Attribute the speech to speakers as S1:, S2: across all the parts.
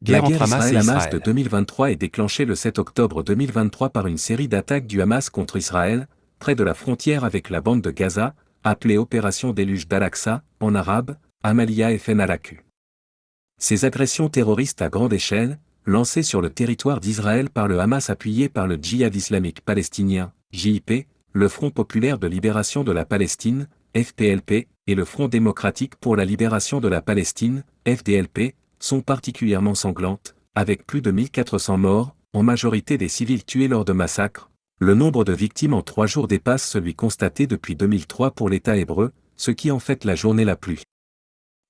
S1: La
S2: Guerre
S1: guerre
S2: entre Hamas et
S1: Israël-Hamas de
S2: Israël.
S1: 2023 est déclenchée le 7 octobre 2023 par une série d'attaques du Hamas contre Israël, près de la frontière avec la bande de Gaza, appelée Opération Déluge d'Al-Aqsa, en arabe, Amalia FN al-Aqsa. Ces agressions terroristes à grande échelle, lancées sur le territoire d'Israël par le Hamas appuyé par le Djihad islamique palestinien, JIP, le Front populaire de libération de la Palestine, FPLP, et le Front démocratique pour la libération de la Palestine, FDLP, sont particulièrement sanglantes, avec plus de 1400 morts, en majorité des civils tués lors de massacres. Le nombre de victimes en 3 jours dépasse celui constaté depuis 2003 pour l'État hébreu, ce qui en fait la journée la plus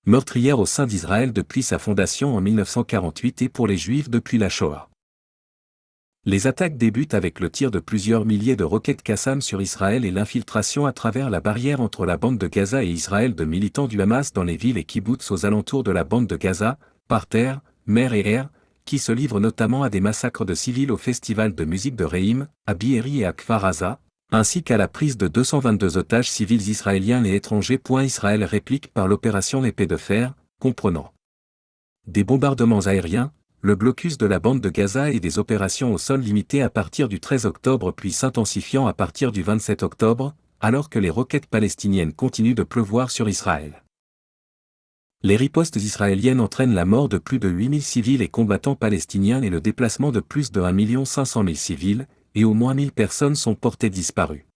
S1: meurtrière au sein d'Israël depuis sa fondation en 1948 et pour les Juifs depuis la Shoah. Les attaques débutent avec le tir de plusieurs milliers de roquettes Qassam sur Israël et l'infiltration à travers la barrière entre la bande de Gaza et Israël de militants du Hamas dans les villes et kibboutz aux alentours de la bande de Gaza, par terre, mer et air, qui se livrent notamment à des massacres de civils au festival de musique de Reim, à Biéri et à Kfar Aza, ainsi qu'à la prise de 222 otages civils israéliens et étrangers. Israël réplique par l'opération Épée de fer, comprenant des bombardements aériens, le blocus de la bande de Gaza et des opérations au sol limitées à partir du 13 octobre puis s'intensifiant à partir du 27 octobre, alors que les roquettes palestiniennes continuent de pleuvoir sur Israël. Les ripostes israéliennes entraînent la mort de plus de 8000 civils et combattants palestiniens et le déplacement de plus de 1 500 000 civils, et au moins 1000 personnes sont portées disparues.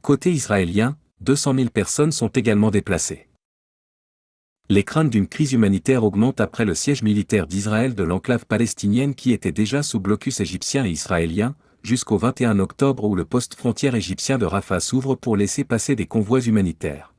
S1: Côté israélien, 200 000 personnes sont également déplacées. Les craintes d'une crise humanitaire augmentent après le siège militaire d'Israël de l'enclave palestinienne qui était déjà sous blocus égyptien et israélien, jusqu'au 21 octobre où le poste frontière égyptien de Rafah s'ouvre pour laisser passer des convois humanitaires.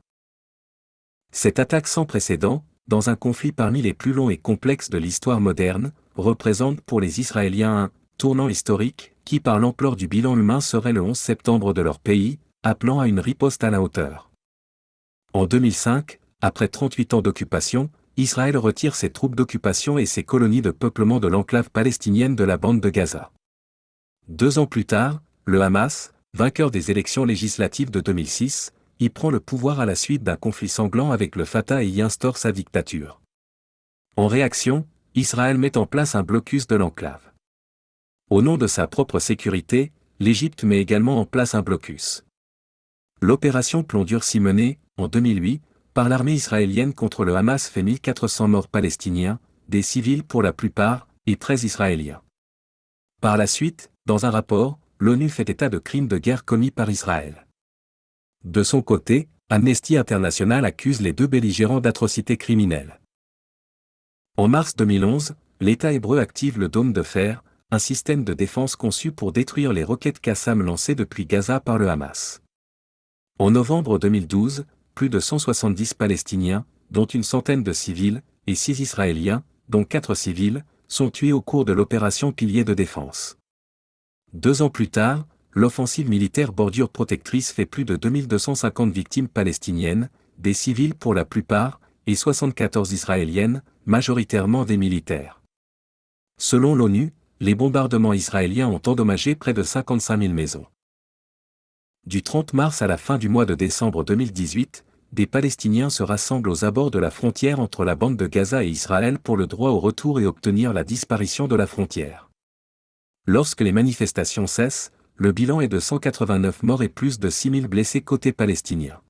S1: Cette attaque sans précédent, dans un conflit parmi les plus longs et complexes de l'histoire moderne, représente pour les Israéliens un tournant historique, qui par l'ampleur du bilan humain serait le 11 septembre de leur pays, appelant à une riposte à la hauteur. En 2005, après 38 ans d'occupation, Israël retire ses troupes d'occupation et ses colonies de peuplement de l'enclave palestinienne de la bande de Gaza. 2 ans plus tard, le Hamas, vainqueur des élections législatives de 2006, y prend le pouvoir à la suite d'un conflit sanglant avec le Fatah et y instaure sa dictature. En réaction, Israël met en place un blocus de l'enclave. Au nom de sa propre sécurité, l'Égypte met également en place un blocus. L'opération Plomb durci menée, en 2008, par l'armée israélienne contre le Hamas fait 1400 morts palestiniens, des civils pour la plupart, et 13 Israéliens. Par la suite, dans un rapport, l'ONU fait état de crimes de guerre commis par Israël. De son côté, Amnesty International accuse les 2 belligérants d'atrocités criminelles. En mars 2011, l'État hébreu active le Dôme de fer, un système de défense conçu pour détruire les roquettes Qassam lancées depuis Gaza par le Hamas. En novembre 2012, plus de 170 Palestiniens, dont une centaine de civils, et 6 Israéliens, dont 4 civils, sont tués au cours de l'opération Pilier de défense. 2 ans plus tard, l'offensive militaire Bordure protectrice fait plus de 2250 victimes palestiniennes, des civils pour la plupart, et 74 israéliennes, majoritairement des militaires. Selon l'ONU, les bombardements israéliens ont endommagé près de 55 000 maisons. Du 30 mars à la fin du mois de décembre 2018, des Palestiniens se rassemblent aux abords de la frontière entre la bande de Gaza et Israël pour le droit au retour et obtenir la disparition de la frontière. Lorsque les manifestations cessent, le bilan est de 189 morts et plus de 6 000 blessés côté palestinien.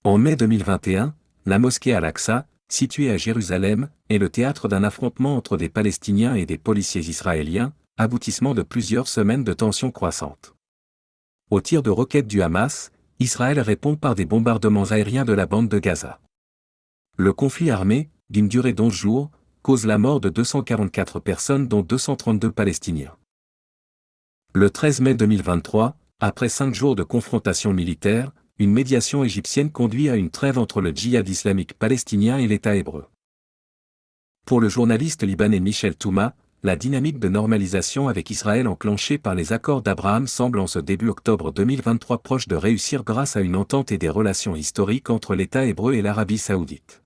S1: En mai 2021, la mosquée Al-Aqsa, située à Jérusalem, est le théâtre d'un affrontement entre des Palestiniens et des policiers israéliens, aboutissement de plusieurs semaines de tensions croissantes. Aux tirs de roquettes du Hamas, Israël répond par des bombardements aériens de la bande de Gaza. Le conflit armé, d'une durée d'11 jours, cause la mort de 244 personnes dont 232 Palestiniens. Le 13 mai 2023, après 5 jours de confrontation militaire, une médiation égyptienne conduit à une trêve entre le djihad islamique palestinien et l'État hébreu. Pour le journaliste libanais Michel Touma, la dynamique de normalisation avec Israël enclenchée par les accords d'Abraham semble en ce début octobre 2023 proche de réussir grâce à une entente et des relations historiques entre l'État hébreu et l'Arabie saoudite.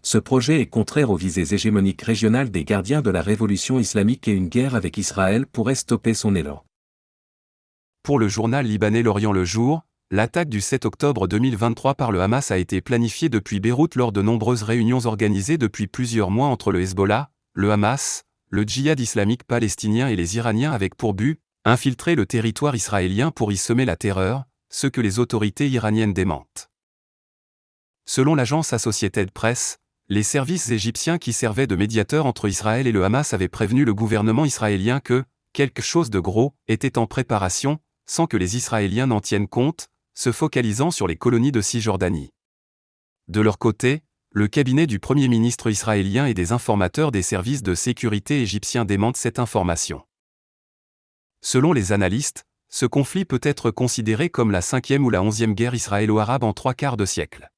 S1: Ce projet est contraire aux visées hégémoniques régionales des gardiens de la révolution islamique et une guerre avec Israël pourrait stopper son élan.
S2: Pour le journal libanais L'Orient le Jour, l'attaque du 7 octobre 2023 par le Hamas a été planifiée depuis Beyrouth lors de nombreuses réunions organisées depuis plusieurs mois entre le Hezbollah, le Hamas, le djihad islamique palestinien et les Iraniens avec pour but, infiltrer le territoire israélien pour y semer la terreur, ce que les autorités iraniennes démentent. Selon l'agence Associated Press, les services égyptiens qui servaient de médiateurs entre Israël et le Hamas avaient prévenu le gouvernement israélien que quelque chose de gros était en préparation, sans que les Israéliens n'en tiennent compte, se focalisant sur les colonies de Cisjordanie. De leur côté, le cabinet du Premier ministre israélien et des informateurs des services de sécurité égyptiens démentent cette information. Selon les analystes, ce conflit peut être considéré comme la 5e ou la 11e guerre israélo-arabe en 3/4 de siècle.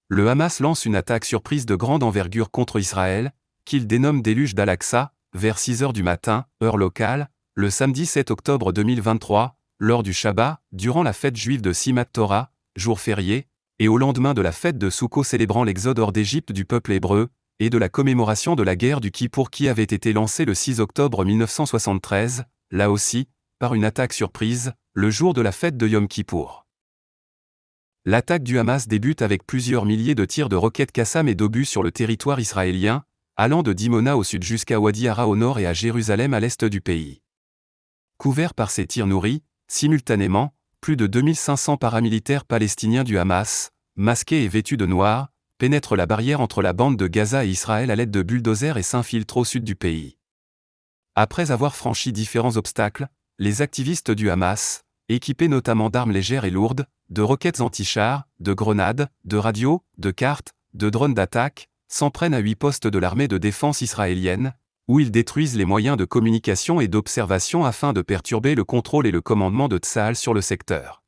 S2: Le Hamas lance une attaque surprise de grande envergure contre Israël, qu'il dénomme déluge d'Al-Aqsa, vers 6 heures du matin, heure locale, le samedi 7 octobre 2023, lors du Shabbat, durant la fête juive de Simat Torah, jour férié, et au lendemain de la fête de Soukot célébrant l'exode hors d'Égypte du peuple hébreu, et de la commémoration de la guerre du Kippour qui avait été lancée le 6 octobre 1973, là aussi, par une attaque surprise, le jour de la fête de Yom Kippour. L'attaque du Hamas débute avec plusieurs milliers de tirs de roquettes Qassam et d'obus sur le territoire israélien, allant de Dimona au sud jusqu'à Wadi Hara au nord et à Jérusalem à l'est du pays. Couverts par ces tirs nourris, simultanément, plus de 2500 paramilitaires palestiniens du Hamas, masqués et vêtus de noir, pénètrent la barrière entre la bande de Gaza et Israël à l'aide de bulldozers et s'infiltrent au sud du pays. Après avoir franchi différents obstacles, les activistes du Hamas, équipés notamment d'armes légères et lourdes, de roquettes anti-chars, de grenades, de radios, de cartes, de drones d'attaque, s'en prennent à 8 postes de l'armée de défense israélienne, où ils détruisent les moyens de communication et d'observation afin de perturber le contrôle et le commandement de Tsahal sur le secteur.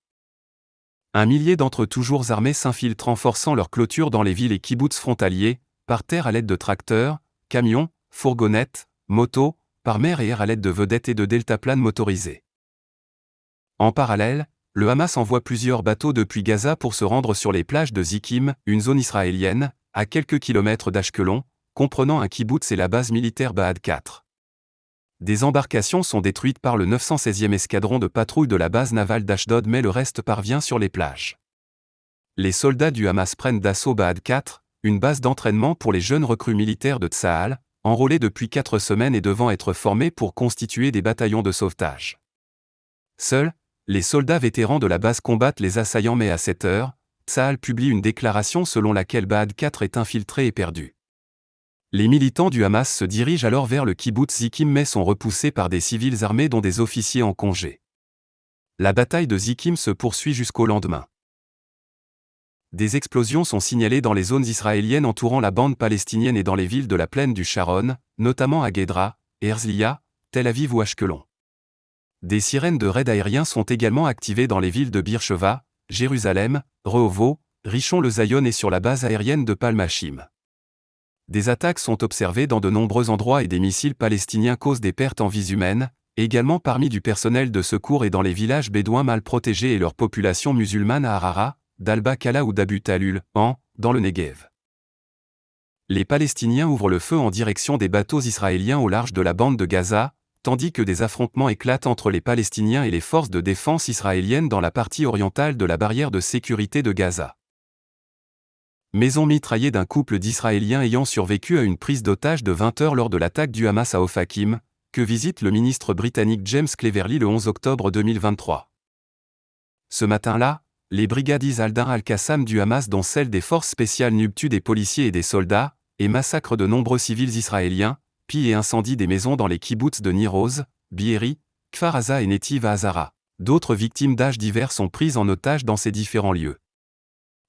S2: Un millier d'entre eux toujours armés s'infiltrent en forçant leur clôture dans les villes et kibboutz frontaliers, par terre à l'aide de tracteurs, camions, fourgonnettes, motos, par mer et air à l'aide de vedettes et de deltaplanes motorisés. En parallèle, le Hamas envoie plusieurs bateaux depuis Gaza pour se rendre sur les plages de Zikim, une zone israélienne, à quelques kilomètres d'Ashkelon, comprenant un kibboutz et la base militaire Bahad 4. Des embarcations sont détruites par le 916e escadron de patrouille de la base navale d'Ashdod mais le reste parvient sur les plages. Les soldats du Hamas prennent d'assaut Bahad 4, une base d'entraînement pour les jeunes recrues militaires de Tsahal, enrôlés depuis 4 semaines et devant être formés pour constituer des bataillons de sauvetage. Seuls, les soldats vétérans de la base combattent les assaillants mais à 7 heures, Tsahal publie une déclaration selon laquelle Bahad 4 est infiltré et perdu. Les militants du Hamas se dirigent alors vers le kibboutz Zikim mais sont repoussés par des civils armés dont des officiers en congé. La bataille de Zikim se poursuit jusqu'au lendemain. Des explosions sont signalées dans les zones israéliennes entourant la bande palestinienne et dans les villes de la plaine du Sharon, notamment à Guédra, Herzliya, Tel Aviv ou Ashkelon. Des sirènes de raids aériens sont également activées dans les villes de Beersheva, Jérusalem, Rehovo, Rishon-le-Zion et sur la base aérienne de Palmachim. Des attaques sont observées dans de nombreux endroits et des missiles palestiniens causent des pertes en vies humaines, également parmi du personnel de secours et dans les villages bédouins mal protégés et leur population musulmane à Harara, d'Al-Bakala ou d'Abu Talul, dans le Negev. Les Palestiniens ouvrent le feu en direction des bateaux israéliens au large de la bande de Gaza, tandis que des affrontements éclatent entre les Palestiniens et les forces de défense israéliennes dans la partie orientale de la barrière de sécurité de Gaza. Maison mitraillée d'un couple d'Israéliens ayant survécu à une prise d'otage de 20 heures lors de l'attaque du Hamas à Ofakim, que visite le ministre britannique James Cleverly le 11 octobre 2023. Ce matin-là, les brigades Al-Din al-Qassam du Hamas dont celle des forces spéciales NUB tuent des policiers et des soldats, et massacrent de nombreux civils israéliens, pillent et incendient des maisons dans les kibboutz de Nir Oz, Bieri, Kfar Aza et Netiv Hazara. D'autres victimes d'âges divers sont prises en otage dans ces différents lieux.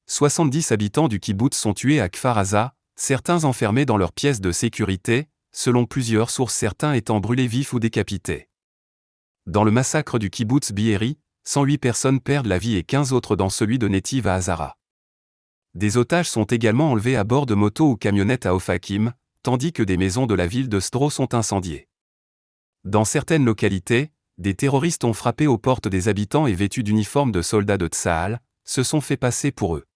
S2: 70 habitants du kibboutz sont tués à Kfar Aza, certains enfermés dans leurs pièces de sécurité, selon plusieurs sources certains étant brûlés vifs ou décapités. Dans le massacre du kibboutz Bieri, 108 personnes perdent la vie et 15 autres dans celui de Netiv Hazara. Des otages sont également enlevés à bord de motos ou camionnettes à Ofakim, tandis que des maisons de la ville de Sdro sont incendiées. Dans certaines localités, des terroristes ont frappé aux portes des habitants et vêtus d'uniformes de soldats de Tsahal, se sont fait passer pour eux.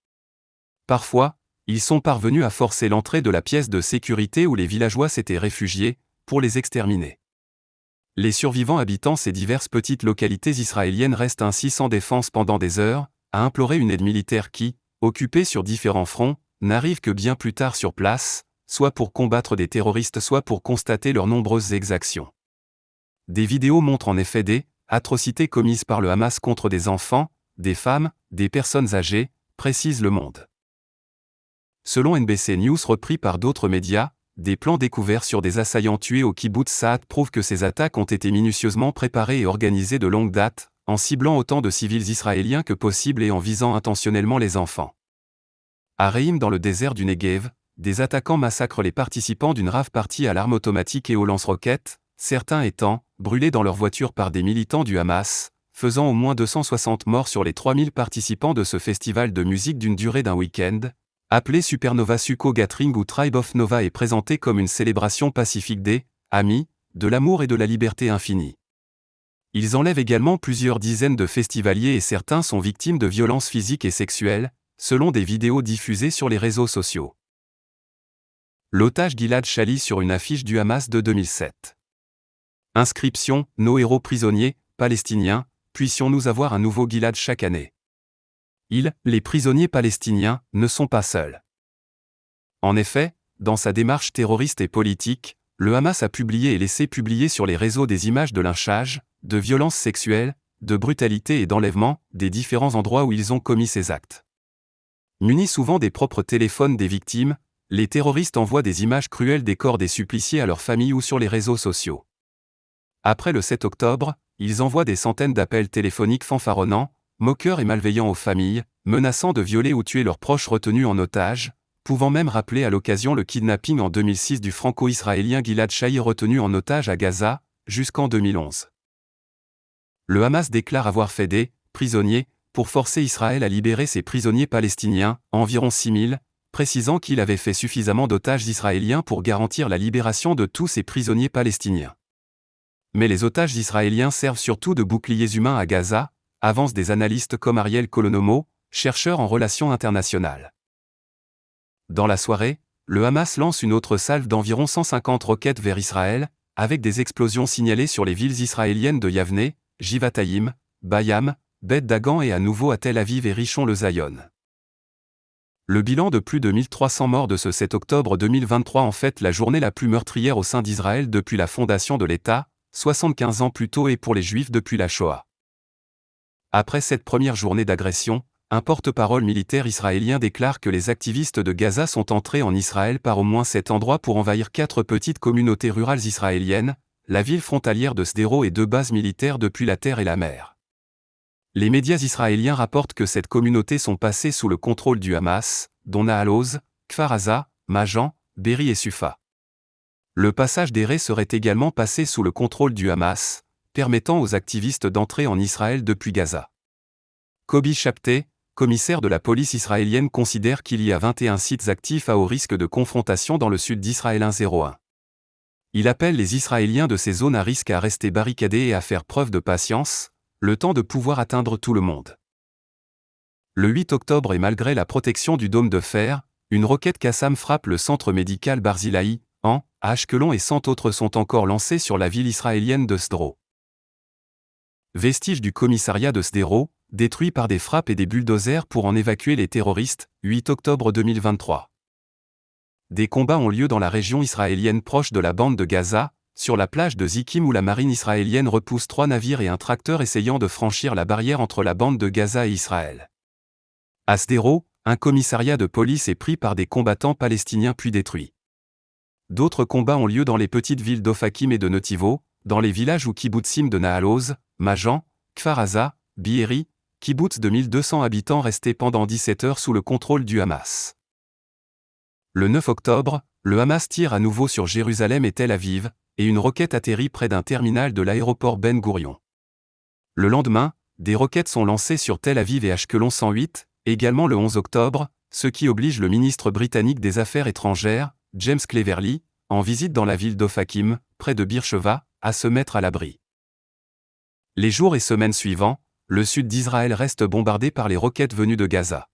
S2: Parfois, ils sont parvenus à forcer l'entrée de la pièce de sécurité où les villageois s'étaient réfugiés, pour les exterminer. Les survivants habitant ces diverses petites localités israéliennes restent ainsi sans défense pendant des heures, à implorer une aide militaire qui, occupée sur différents fronts, n'arrive que bien plus tard sur place, soit pour combattre des terroristes, soit pour constater leurs nombreuses exactions. Des vidéos montrent en effet des atrocités commises par le Hamas contre des enfants, des femmes, des personnes âgées, précise Le Monde. Selon NBC News repris par d'autres médias, des plans découverts sur des assaillants tués au kibboutz Saad prouvent que ces attaques ont été minutieusement préparées et organisées de longue date, en ciblant autant de civils israéliens que possible et en visant intentionnellement les enfants. À Reim, dans le désert du Negev, des attaquants massacrent les participants d'une rave party à l'arme automatique et aux lance-roquettes, certains étant brûlés dans leur voiture par des militants du Hamas, faisant au moins 260 morts sur les 3000 participants de ce festival de musique d'une durée d'un week-end, appelé Supernova Sukkot Gathering ou Tribe of Nova, est présenté comme une célébration pacifique des amis, de l'amour et de la liberté infinie. Ils enlèvent également plusieurs dizaines de festivaliers et certains sont victimes de violences physiques et sexuelles, selon des vidéos diffusées sur les réseaux sociaux. L'otage Gilad Shalit sur une affiche du Hamas de 2007. Inscription: nos héros prisonniers, palestiniens, puissions-nous avoir un nouveau Gilad chaque année. Les prisonniers palestiniens, ne sont pas seuls. En effet, dans sa démarche terroriste et politique, le Hamas a publié et laissé publier sur les réseaux des images de lynchage, de violences sexuelles, de brutalité et d'enlèvement, des différents endroits où ils ont commis ces actes. Munis souvent des propres téléphones des victimes, les terroristes envoient des images cruelles des corps des suppliciés à leurs familles ou sur les réseaux sociaux. Après le 7 octobre, ils envoient des centaines d'appels téléphoniques fanfaronnants, moqueurs et malveillants aux familles, menaçant de violer ou tuer leurs proches retenus en otage, pouvant même rappeler à l'occasion le kidnapping en 2006 du franco-israélien Gilad Shalit retenu en otage à Gaza, jusqu'en 2011. Le Hamas déclare avoir fait des prisonniers pour forcer Israël à libérer ses prisonniers palestiniens, environ 6000, précisant qu'il avait fait suffisamment d'otages israéliens pour garantir la libération de tous ces prisonniers palestiniens. Mais les otages israéliens servent surtout de boucliers humains à Gaza, avancent des analystes comme Ariel Kolonomo, chercheur en relations internationales. Dans la soirée, le Hamas lance une autre salve d'environ 150 roquettes vers Israël, avec des explosions signalées sur les villes israéliennes de Yavne, Givatayim, Bayam, Beth Dagan et à nouveau à Tel Aviv et Rishon-le-Zion. Le bilan de plus de 1300 morts de ce 7 octobre 2023 en fait la journée la plus meurtrière au sein d'Israël depuis la fondation de l'État, 75 ans plus tôt, et pour les Juifs depuis la Shoah. Après cette première journée d'agression, un porte-parole militaire israélien déclare que les activistes de Gaza sont entrés en Israël par au moins 7 endroits pour envahir 4 petites communautés rurales israéliennes, la ville frontalière de Sderot et 2 bases militaires depuis la terre et la mer. Les médias israéliens rapportent que cette communauté sont passées sous le contrôle du Hamas, dont Nahal-Oz, Kfar Aza, Majan, Be'eri et Sufa. Le passage d'Eré serait également passé sous le contrôle du Hamas, permettant aux activistes d'entrer en Israël depuis Gaza. Kobi Shabté, commissaire de la police israélienne, considère qu'il y a 21 sites actifs à haut risque de confrontation dans le sud d'Israël 101. Il appelle les Israéliens de ces zones à risque à rester barricadés et à faire preuve de patience, le temps de pouvoir atteindre tout le monde. Le 8 octobre, et malgré la protection du dôme de fer, une roquette Qassam frappe le centre médical Barzilai, à Ashkelon, et 100 autres sont encore lancées sur la ville israélienne de Sderot. Vestiges du commissariat de Sderot, détruit par des frappes et des bulldozers pour en évacuer les terroristes, 8 octobre 2023. Des combats ont lieu dans la région israélienne proche de la bande de Gaza, sur la plage de Zikim, où la marine israélienne repousse 3 navires et un tracteur essayant de franchir la barrière entre la bande de Gaza et Israël. À Sderot, un commissariat de police est pris par des combattants palestiniens puis détruit. D'autres combats ont lieu dans les petites villes d'Ofakim et de Netivo, dans les villages ou kibbutzim de Nahal-Oz, Majan, Kfar Aza, Be'eri, kibbutz de 1200 habitants restés pendant 17 heures sous le contrôle du Hamas. Le 9 octobre, le Hamas tire à nouveau sur Jérusalem et Tel Aviv, et une roquette atterrit près d'un terminal de l'aéroport Ben Gourion. Le lendemain, des roquettes sont lancées sur Tel Aviv et Ashkelon 108, également le 11 octobre, ce qui oblige le ministre britannique des Affaires étrangères, James Cleverly, en visite dans la ville d'Ofakim, près de Beersheva, à se mettre à l'abri. Les jours et semaines suivants, le sud d'Israël reste bombardé par les roquettes venues de Gaza.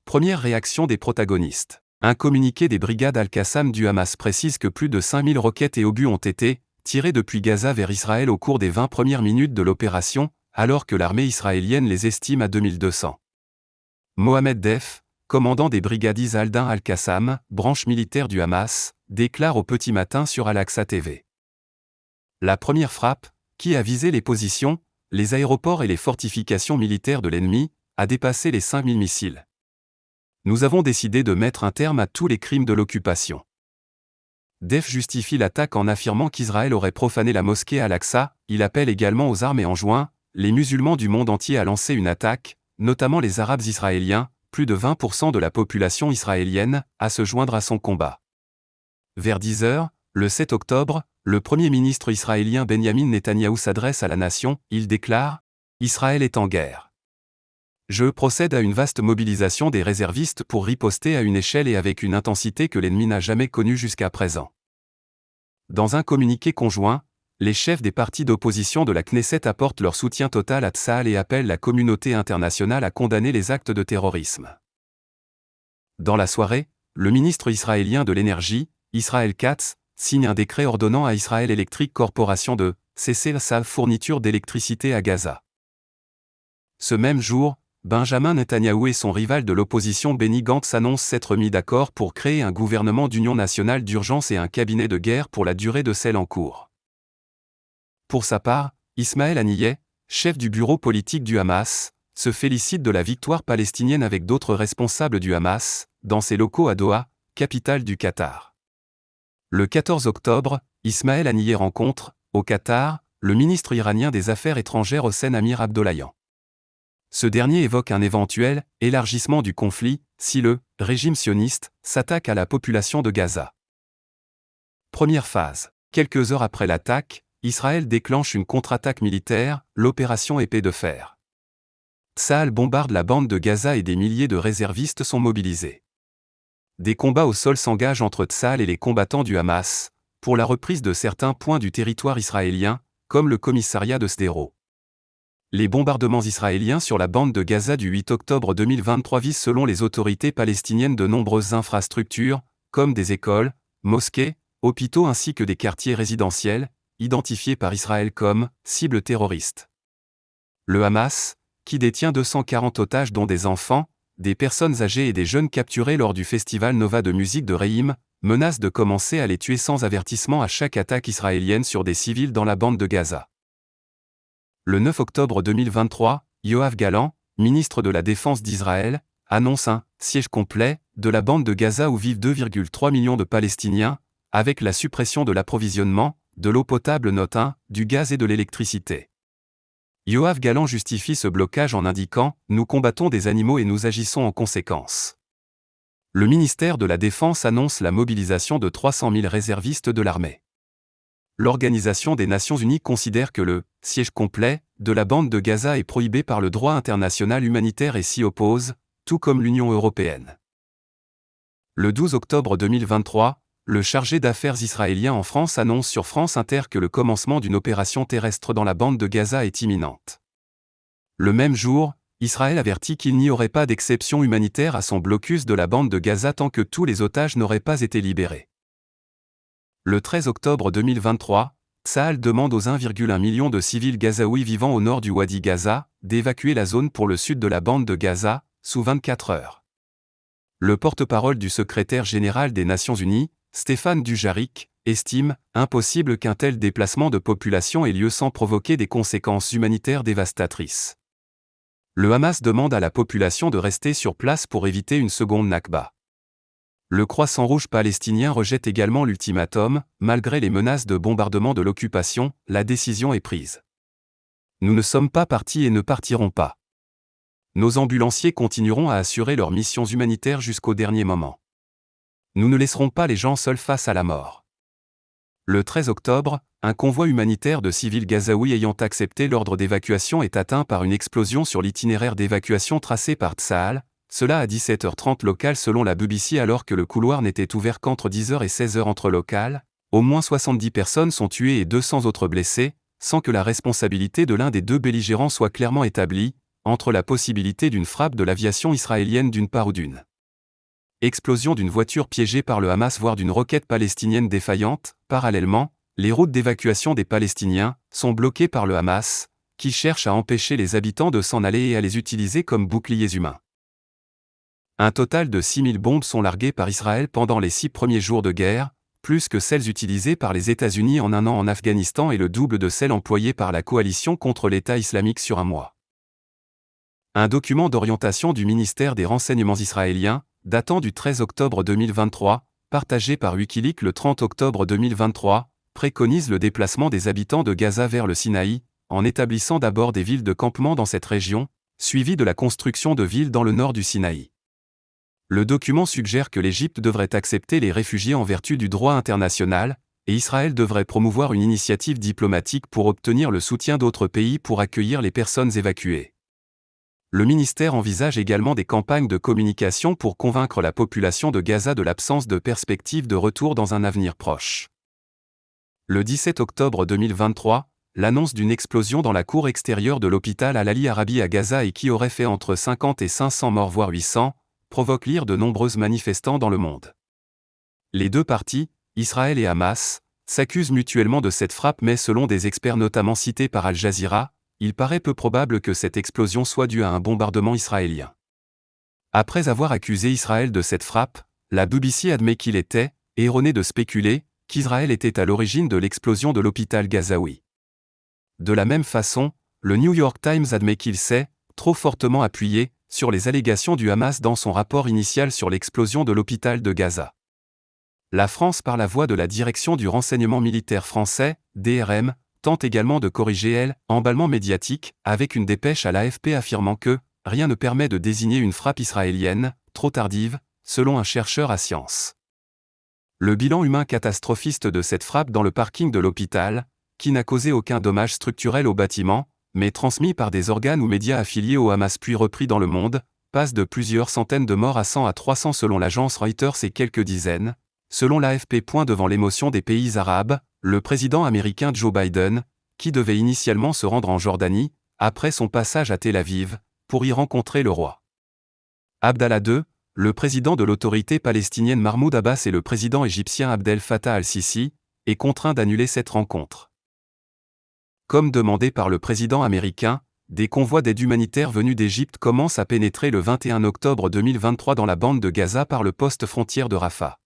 S2: Première réaction des protagonistes. Un communiqué des brigades Al-Qassam du Hamas précise que plus de 5000 roquettes et obus ont été tirés depuis Gaza vers Israël au cours des 20 premières minutes de l'opération, alors que l'armée israélienne les estime à 2200. Mohamed Def, commandant des brigades Aldin Al-Qassam, branche militaire du Hamas, déclare au petit matin sur Al-Aqsa TV. La première frappe, qui a visé les positions, les aéroports et les fortifications militaires de l'ennemi, a dépassé les 5000 missiles. Nous avons décidé de mettre un terme à tous les crimes de l'occupation. Def justifie l'attaque en affirmant qu'Israël aurait profané la mosquée Al-Aqsa. Il appelle également aux armes et enjoint les musulmans du monde entier à lancer une attaque, notamment les Arabes israéliens, plus de 20% de la population israélienne, à se joindre à son combat. Vers 10 h, le 7 octobre, le Premier ministre israélien Benjamin Netanyahou s'adresse à la nation. Il déclare « Israël est en guerre. Je procède à une vaste mobilisation des réservistes pour riposter à une échelle et avec une intensité que l'ennemi n'a jamais connue jusqu'à présent. » Dans un communiqué conjoint, les chefs des partis d'opposition de la Knesset apportent leur soutien total à Tsahal et appellent la communauté internationale à condamner les actes de terrorisme. Dans la soirée, le ministre israélien de l'Énergie, Israel Katz, signe un décret ordonnant à Israel Electric Corporation de cesser sa fourniture d'électricité à Gaza. Ce même jour, Benjamin Netanyahou et son rival de l'opposition Benny Gantz annoncent s'être mis d'accord pour créer un gouvernement d'union nationale d'urgence et un cabinet de guerre pour la durée de celle en cours. Pour sa part, Ismaël Haniyeh, chef du bureau politique du Hamas, se félicite de la victoire palestinienne avec d'autres responsables du Hamas, dans ses locaux à Doha, capitale du Qatar. Le 14 octobre, Ismaël Haniyeh rencontre, au Qatar, le ministre iranien des Affaires étrangères Hossein Amir Abdollahian. Ce dernier évoque un éventuel élargissement du conflit si le régime sioniste s'attaque à la population de Gaza. Première phase. Quelques heures après l'attaque, Israël déclenche une contre-attaque militaire, l'opération Épée de fer. Tsahal bombarde la bande de Gaza et des milliers de réservistes sont mobilisés. Des combats au sol s'engagent entre Tsahal et les combattants du Hamas, pour la reprise de certains points du territoire israélien, comme le commissariat de Sderot. Les bombardements israéliens sur la bande de Gaza du 8 octobre 2023 visent selon les autorités palestiniennes de nombreuses infrastructures, comme des écoles, mosquées, hôpitaux ainsi que des quartiers résidentiels, identifiés par Israël comme cibles terroristes. Le Hamas, qui détient 240 otages dont des enfants, des personnes âgées et des jeunes capturés lors du festival Nova de musique de Reim, menace de commencer à les tuer sans avertissement à chaque attaque israélienne sur des civils dans la bande de Gaza. Le 9 octobre 2023, Yoav Gallant, ministre de la Défense d'Israël, annonce un « siège complet » de la bande de Gaza où vivent 2,3 millions de Palestiniens, avec la suppression de l'approvisionnement, de l'eau potable note 1, du gaz et de l'électricité. Yoav Gallant justifie ce blocage en indiquant « Nous combattons des animaux et nous agissons en conséquence ». Le ministère de la Défense annonce la mobilisation de 300 000 réservistes de l'armée. L'Organisation des Nations Unies considère que le « siège complet » de la bande de Gaza est prohibé par le droit international humanitaire et s'y oppose, tout comme l'Union européenne. Le 12 octobre 2023, le chargé d'affaires israélien en France annonce sur France Inter que le commencement d'une opération terrestre dans la bande de Gaza est imminente. Le même jour, Israël avertit qu'il n'y aurait pas d'exception humanitaire à son blocus de la bande de Gaza tant que tous les otages n'auraient pas été libérés. Le 13 octobre 2023, Tsahal demande aux 1,1 million de civils gazaouis vivant au nord du Wadi Gaza d'évacuer la zone pour le sud de la bande de Gaza, sous 24 heures. Le porte-parole du secrétaire général des Nations Unies, Stéphane Dujarric, estime impossible qu'un tel déplacement de population ait lieu sans provoquer des conséquences humanitaires dévastatrices. Le Hamas demande à la population de rester sur place pour éviter une seconde Nakba. Le Croissant Rouge palestinien rejette également l'ultimatum, malgré les menaces de bombardement de l'occupation, la décision est prise. Nous ne sommes pas partis et ne partirons pas. Nos ambulanciers continueront à assurer leurs missions humanitaires jusqu'au dernier moment. Nous ne laisserons pas les gens seuls face à la mort. Le 13 octobre, un convoi humanitaire de civils gazaouis ayant accepté l'ordre d'évacuation est atteint par une explosion sur l'itinéraire d'évacuation tracé par Tsahal, cela à 17h30 local selon la BBC alors que le couloir n'était ouvert qu'entre 10h et 16h entre locales. Au moins 70 personnes sont tuées et 200 autres blessées, sans que la responsabilité de l'un des deux belligérants soit clairement établie, entre la possibilité d'une frappe de l'aviation israélienne d'une part ou d'une explosion d'une voiture piégée par le Hamas voire d'une roquette palestinienne défaillante. Parallèlement, les routes d'évacuation des Palestiniens sont bloquées par le Hamas, qui cherche à empêcher les habitants de s'en aller et à les utiliser comme boucliers humains. Un total de 6000 bombes sont larguées par Israël pendant les 6 premiers jours de guerre, plus que celles utilisées par les États-Unis en un an en Afghanistan et le double de celles employées par la coalition contre l'État islamique sur un mois. Un document d'orientation du ministère des Renseignements israélien, datant du 13 octobre 2023, partagé par Wikileaks le 30 octobre 2023, préconise le déplacement des habitants de Gaza vers le Sinaï, en établissant d'abord des villes de campement dans cette région, suivi de la construction de villes dans le nord du Sinaï. Le document suggère que l'Égypte devrait accepter les réfugiés en vertu du droit international, et Israël devrait promouvoir une initiative diplomatique pour obtenir le soutien d'autres pays pour accueillir les personnes évacuées. Le ministère envisage également des campagnes de communication pour convaincre la population de Gaza de l'absence de perspective de retour dans un avenir proche. Le 17 octobre 2023, l'annonce d'une explosion dans la cour extérieure de l'hôpital Al-Ali Arabi à Gaza et qui aurait fait entre 50 et 500 morts voire 800, provoque l'ire de nombreux manifestants dans le monde. Les deux parties, Israël et Hamas, s'accusent mutuellement de cette frappe mais selon des experts notamment cités par Al Jazeera, il paraît peu probable que cette explosion soit due à un bombardement israélien. Après avoir accusé Israël de cette frappe, la BBC admet qu'il était erroné de spéculer qu'Israël était à l'origine de l'explosion de l'hôpital gazaoui. De la même façon, le New York Times admet qu'il s'est trop fortement appuyé sur les allégations du Hamas dans son rapport initial sur l'explosion de l'hôpital de Gaza. La France, par la voix de la Direction du renseignement militaire français, DRM, tente également de corriger l'emballement médiatique, avec une dépêche à l'AFP affirmant que « rien ne permet de désigner une frappe israélienne, trop tardive », selon un chercheur à Science. Le bilan humain catastrophiste de cette frappe dans le parking de l'hôpital, qui n'a causé aucun dommage structurel au bâtiment, mais transmis par des organes ou médias affiliés au Hamas puis repris dans le monde, passe de plusieurs centaines de morts à 100 à 300 selon l'agence Reuters et quelques dizaines, selon l'AFP. Devant l'émotion des pays arabes, le président américain Joe Biden, qui devait initialement se rendre en Jordanie, après son passage à Tel Aviv, pour y rencontrer le roi Abdallah II, le président de l'autorité palestinienne Mahmoud Abbas et le président égyptien Abdel Fattah al-Sisi, est contraint d'annuler cette rencontre. Comme demandé par le président américain, des convois d'aide humanitaire venus d'Égypte commencent à pénétrer le 21 octobre 2023 dans la bande de Gaza par le poste frontière de Rafah.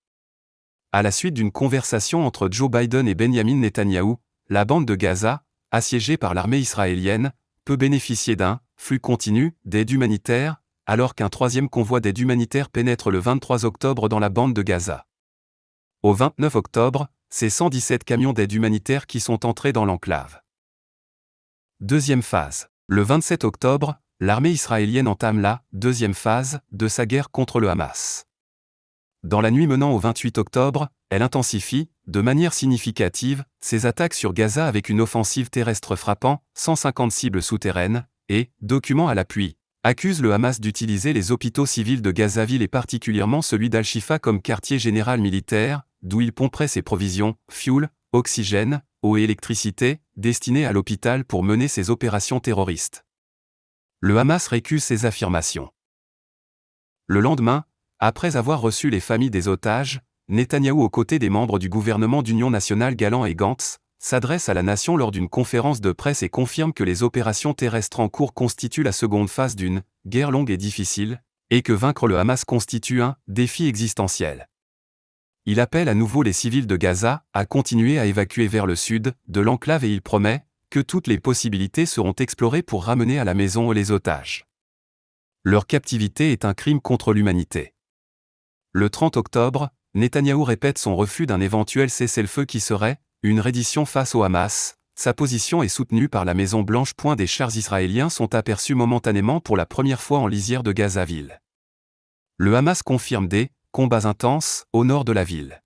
S2: À la suite d'une conversation entre Joe Biden et Benjamin Netanyahou, la bande de Gaza, assiégée par l'armée israélienne, peut bénéficier d'un flux continu d'aide humanitaire, alors qu'un troisième convoi d'aide humanitaire pénètre le 23 octobre dans la bande de Gaza. Au 29 octobre, c'est 117 camions d'aide humanitaire qui sont entrés dans l'enclave. Deuxième phase. Le 27 octobre, l'armée israélienne entame la deuxième phase de sa guerre contre le Hamas. Dans la nuit menant au 28 octobre, elle intensifie, de manière significative, ses attaques sur Gaza avec une offensive terrestre frappant 150 cibles souterraines, et, document à l'appui, accuse le Hamas d'utiliser les hôpitaux civils de Gazaville et particulièrement celui d'Al-Shifa comme quartier général militaire, d'où il pomperait ses provisions, fuel, oxygène, eau et électricité, destinées à l'hôpital pour mener ses opérations terroristes. Le Hamas récuse ces affirmations. Le lendemain, après avoir reçu les familles des otages, Netanyahou aux côtés des membres du gouvernement d'union nationale Galland et Gantz, s'adresse à la nation lors d'une conférence de presse et confirme que les opérations terrestres en cours constituent la seconde phase d'une guerre longue et difficile, et que vaincre le Hamas constitue un défi existentiel. Il appelle à nouveau les civils de Gaza à continuer à évacuer vers le sud de l'enclave et il promet que toutes les possibilités seront explorées pour ramener à la maison les otages. Leur captivité est un crime contre l'humanité. Le 30 octobre, Netanyahou répète son refus d'un éventuel cessez-le-feu qui serait une reddition face au Hamas. Sa position est soutenue par la Maison Blanche. Des chars israéliens sont aperçus momentanément pour la première fois en lisière de Gazaville. Le Hamas confirme des combats intenses au nord de la ville.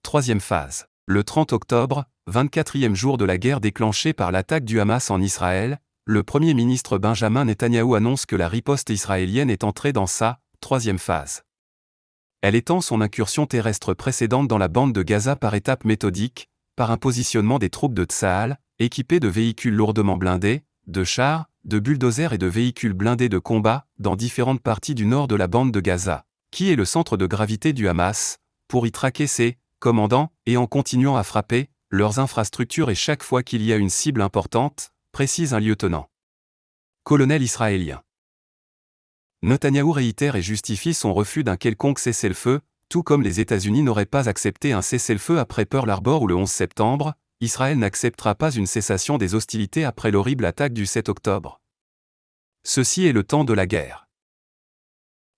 S2: Troisième phase. Le 30 octobre, 24e jour de la guerre déclenchée par l'attaque du Hamas en Israël, le Premier ministre Benjamin Netanyahou annonce que la riposte israélienne est entrée dans sa troisième phase. Elle étend son incursion terrestre précédente dans la bande de Gaza par étapes méthodiques, par un positionnement des troupes de Tsahal, équipées de véhicules lourdement blindés, de chars, de bulldozers et de véhicules blindés de combat, dans différentes parties du nord de la bande de Gaza, qui est le centre de gravité du Hamas, pour y traquer ses commandants, et en continuant à frapper leurs infrastructures et chaque fois qu'il y a une cible importante, précise un lieutenant-colonel israélien. Netanyahou réitère et justifie son refus d'un quelconque cessez-le-feu, tout comme les États-Unis n'auraient pas accepté un cessez-le-feu après Pearl Harbor ou le 11 septembre, Israël n'acceptera pas une cessation des hostilités après l'horrible attaque du 7 octobre. Ceci est le temps de la guerre.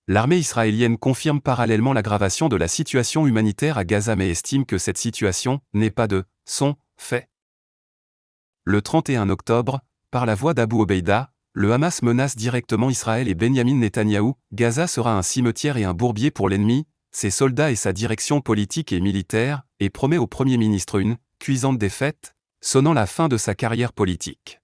S2: L'armée israélienne confirme parallèlement l'aggravation de la situation humanitaire à Gaza mais estime que cette situation n'est pas de son fait. Le 31 octobre, par la voix d'Abu Obeida, le Hamas menace directement Israël et Benyamin Netanyahou. Gaza sera un cimetière et un bourbier pour l'ennemi, ses soldats et sa direction politique et militaire, et promet au Premier ministre une cuisante défaite, sonnant la fin de sa carrière politique.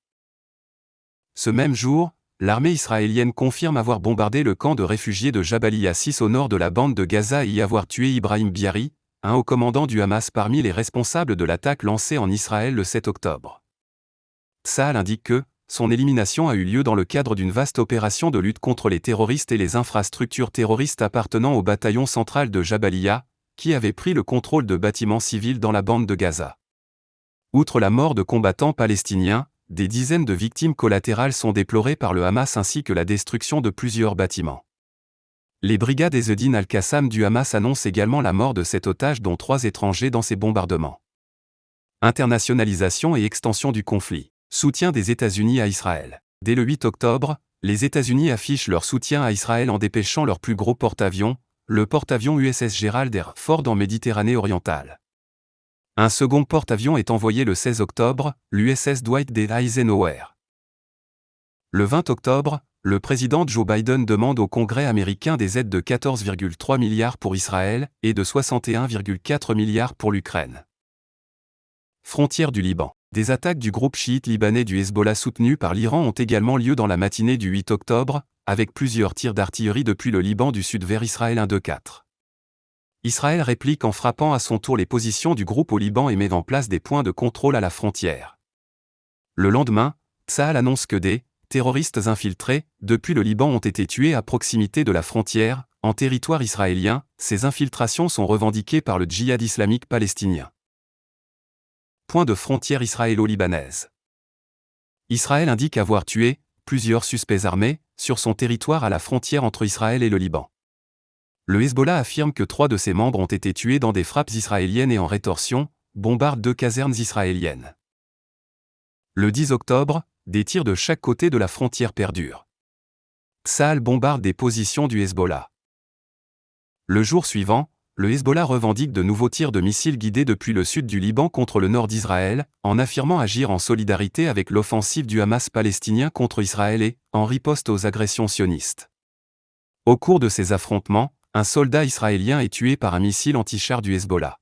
S2: Ce même jour, l'armée israélienne confirme avoir bombardé le camp de réfugiés de Jabalia 6 au nord de la bande de Gaza et y avoir tué Ibrahim Biari, un haut commandant du Hamas parmi les responsables de l'attaque lancée en Israël le 7 octobre. Tsahal indique que son élimination a eu lieu dans le cadre d'une vaste opération de lutte contre les terroristes et les infrastructures terroristes appartenant au bataillon central de Jabalia, qui avait pris le contrôle de bâtiments civils dans la bande de Gaza. Outre la mort de combattants palestiniens, des dizaines de victimes collatérales sont déplorées par le Hamas ainsi que la destruction de plusieurs bâtiments. Les brigades Ezzedine al-Qassam du Hamas annoncent également la mort de 7 otages dont 3 étrangers dans ces bombardements. Internationalisation et extension du conflit. Soutien des États-Unis à Israël. Dès le 8 octobre, les États-Unis affichent leur soutien à Israël en dépêchant leur plus gros porte-avions, le porte-avions USS Gerald R. Ford en Méditerranée orientale. Un second porte-avions est envoyé le 16 octobre, l'USS Dwight D. Eisenhower. Le 20 octobre, le président Joe Biden demande au Congrès américain des aides de 14,3 milliards pour Israël et de 61,4 milliards pour l'Ukraine. Frontière du Liban. Des attaques du groupe chiite libanais du Hezbollah soutenu par l'Iran ont également lieu dans la matinée du 8 octobre, avec plusieurs tirs d'artillerie depuis le Liban du sud vers Israël 1-2-4. Israël réplique en frappant à son tour les positions du groupe au Liban et met en place des points de contrôle à la frontière. Le lendemain, Tsahal annonce que des terroristes infiltrés depuis le Liban ont été tués à proximité de la frontière, en territoire israélien. Ces infiltrations sont revendiquées par le djihad islamique palestinien. Point de frontière israélo-libanaise. Israël indique avoir tué plusieurs suspects armés sur son territoire à la frontière entre Israël et le Liban. Le Hezbollah affirme que 3 de ses membres ont été tués dans des frappes israéliennes et en rétorsion, bombarde 2 casernes israéliennes. Le 10 octobre, des tirs de chaque côté de la frontière perdurent. Tsahal bombarde des positions du Hezbollah. Le jour suivant, le Hezbollah revendique de nouveaux tirs de missiles guidés depuis le sud du Liban contre le nord d'Israël, en affirmant agir en solidarité avec l'offensive du Hamas palestinien contre Israël et en riposte aux agressions sionistes. Au cours de ces affrontements, un soldat israélien est tué par un missile anti-char du Hezbollah.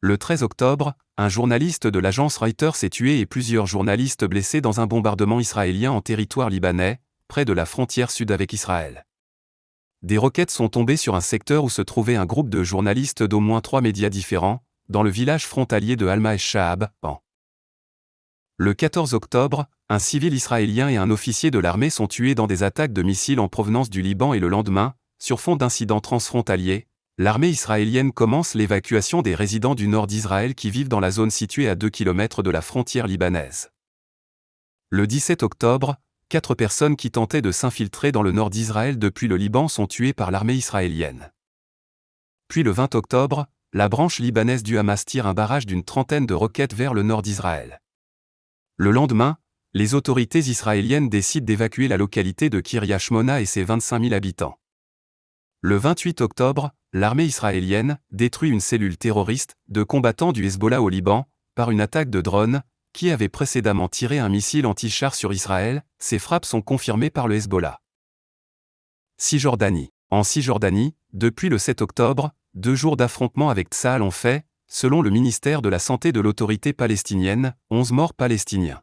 S2: Le 13 octobre, un journaliste de l'agence Reuters est tué et plusieurs journalistes blessés dans un bombardement israélien en territoire libanais, près de la frontière sud avec Israël. Des roquettes sont tombées sur un secteur où se trouvait un groupe de journalistes d'au moins 3 médias différents, dans le village frontalier de Alma esh-Shahab, en. Le 14 octobre, un civil israélien et un officier de l'armée sont tués dans des attaques de missiles en provenance du Liban et le lendemain, sur fond d'incidents transfrontaliers, l'armée israélienne commence l'évacuation des résidents du nord d'Israël qui vivent dans la zone située à 2 km de la frontière libanaise. Le 17 octobre, 4 personnes qui tentaient de s'infiltrer dans le nord d'Israël depuis le Liban sont tuées par l'armée israélienne. Puis le 20 octobre, la branche libanaise du Hamas tire un barrage d'une trentaine de roquettes vers le nord d'Israël. Le lendemain, les autorités israéliennes décident d'évacuer la localité de Kiryat Shmona et ses 25 000 habitants. Le 28 octobre, l'armée israélienne détruit une cellule terroriste de combattants du Hezbollah au Liban par une attaque de drone qui avait précédemment tiré un missile anti-char sur Israël. Ces frappes sont confirmées par le Hezbollah. Cisjordanie. En Cisjordanie, depuis le 7 octobre, 2 jours d'affrontements avec Tsahal ont fait, selon le ministère de la Santé de l'autorité palestinienne, 11 morts palestiniens.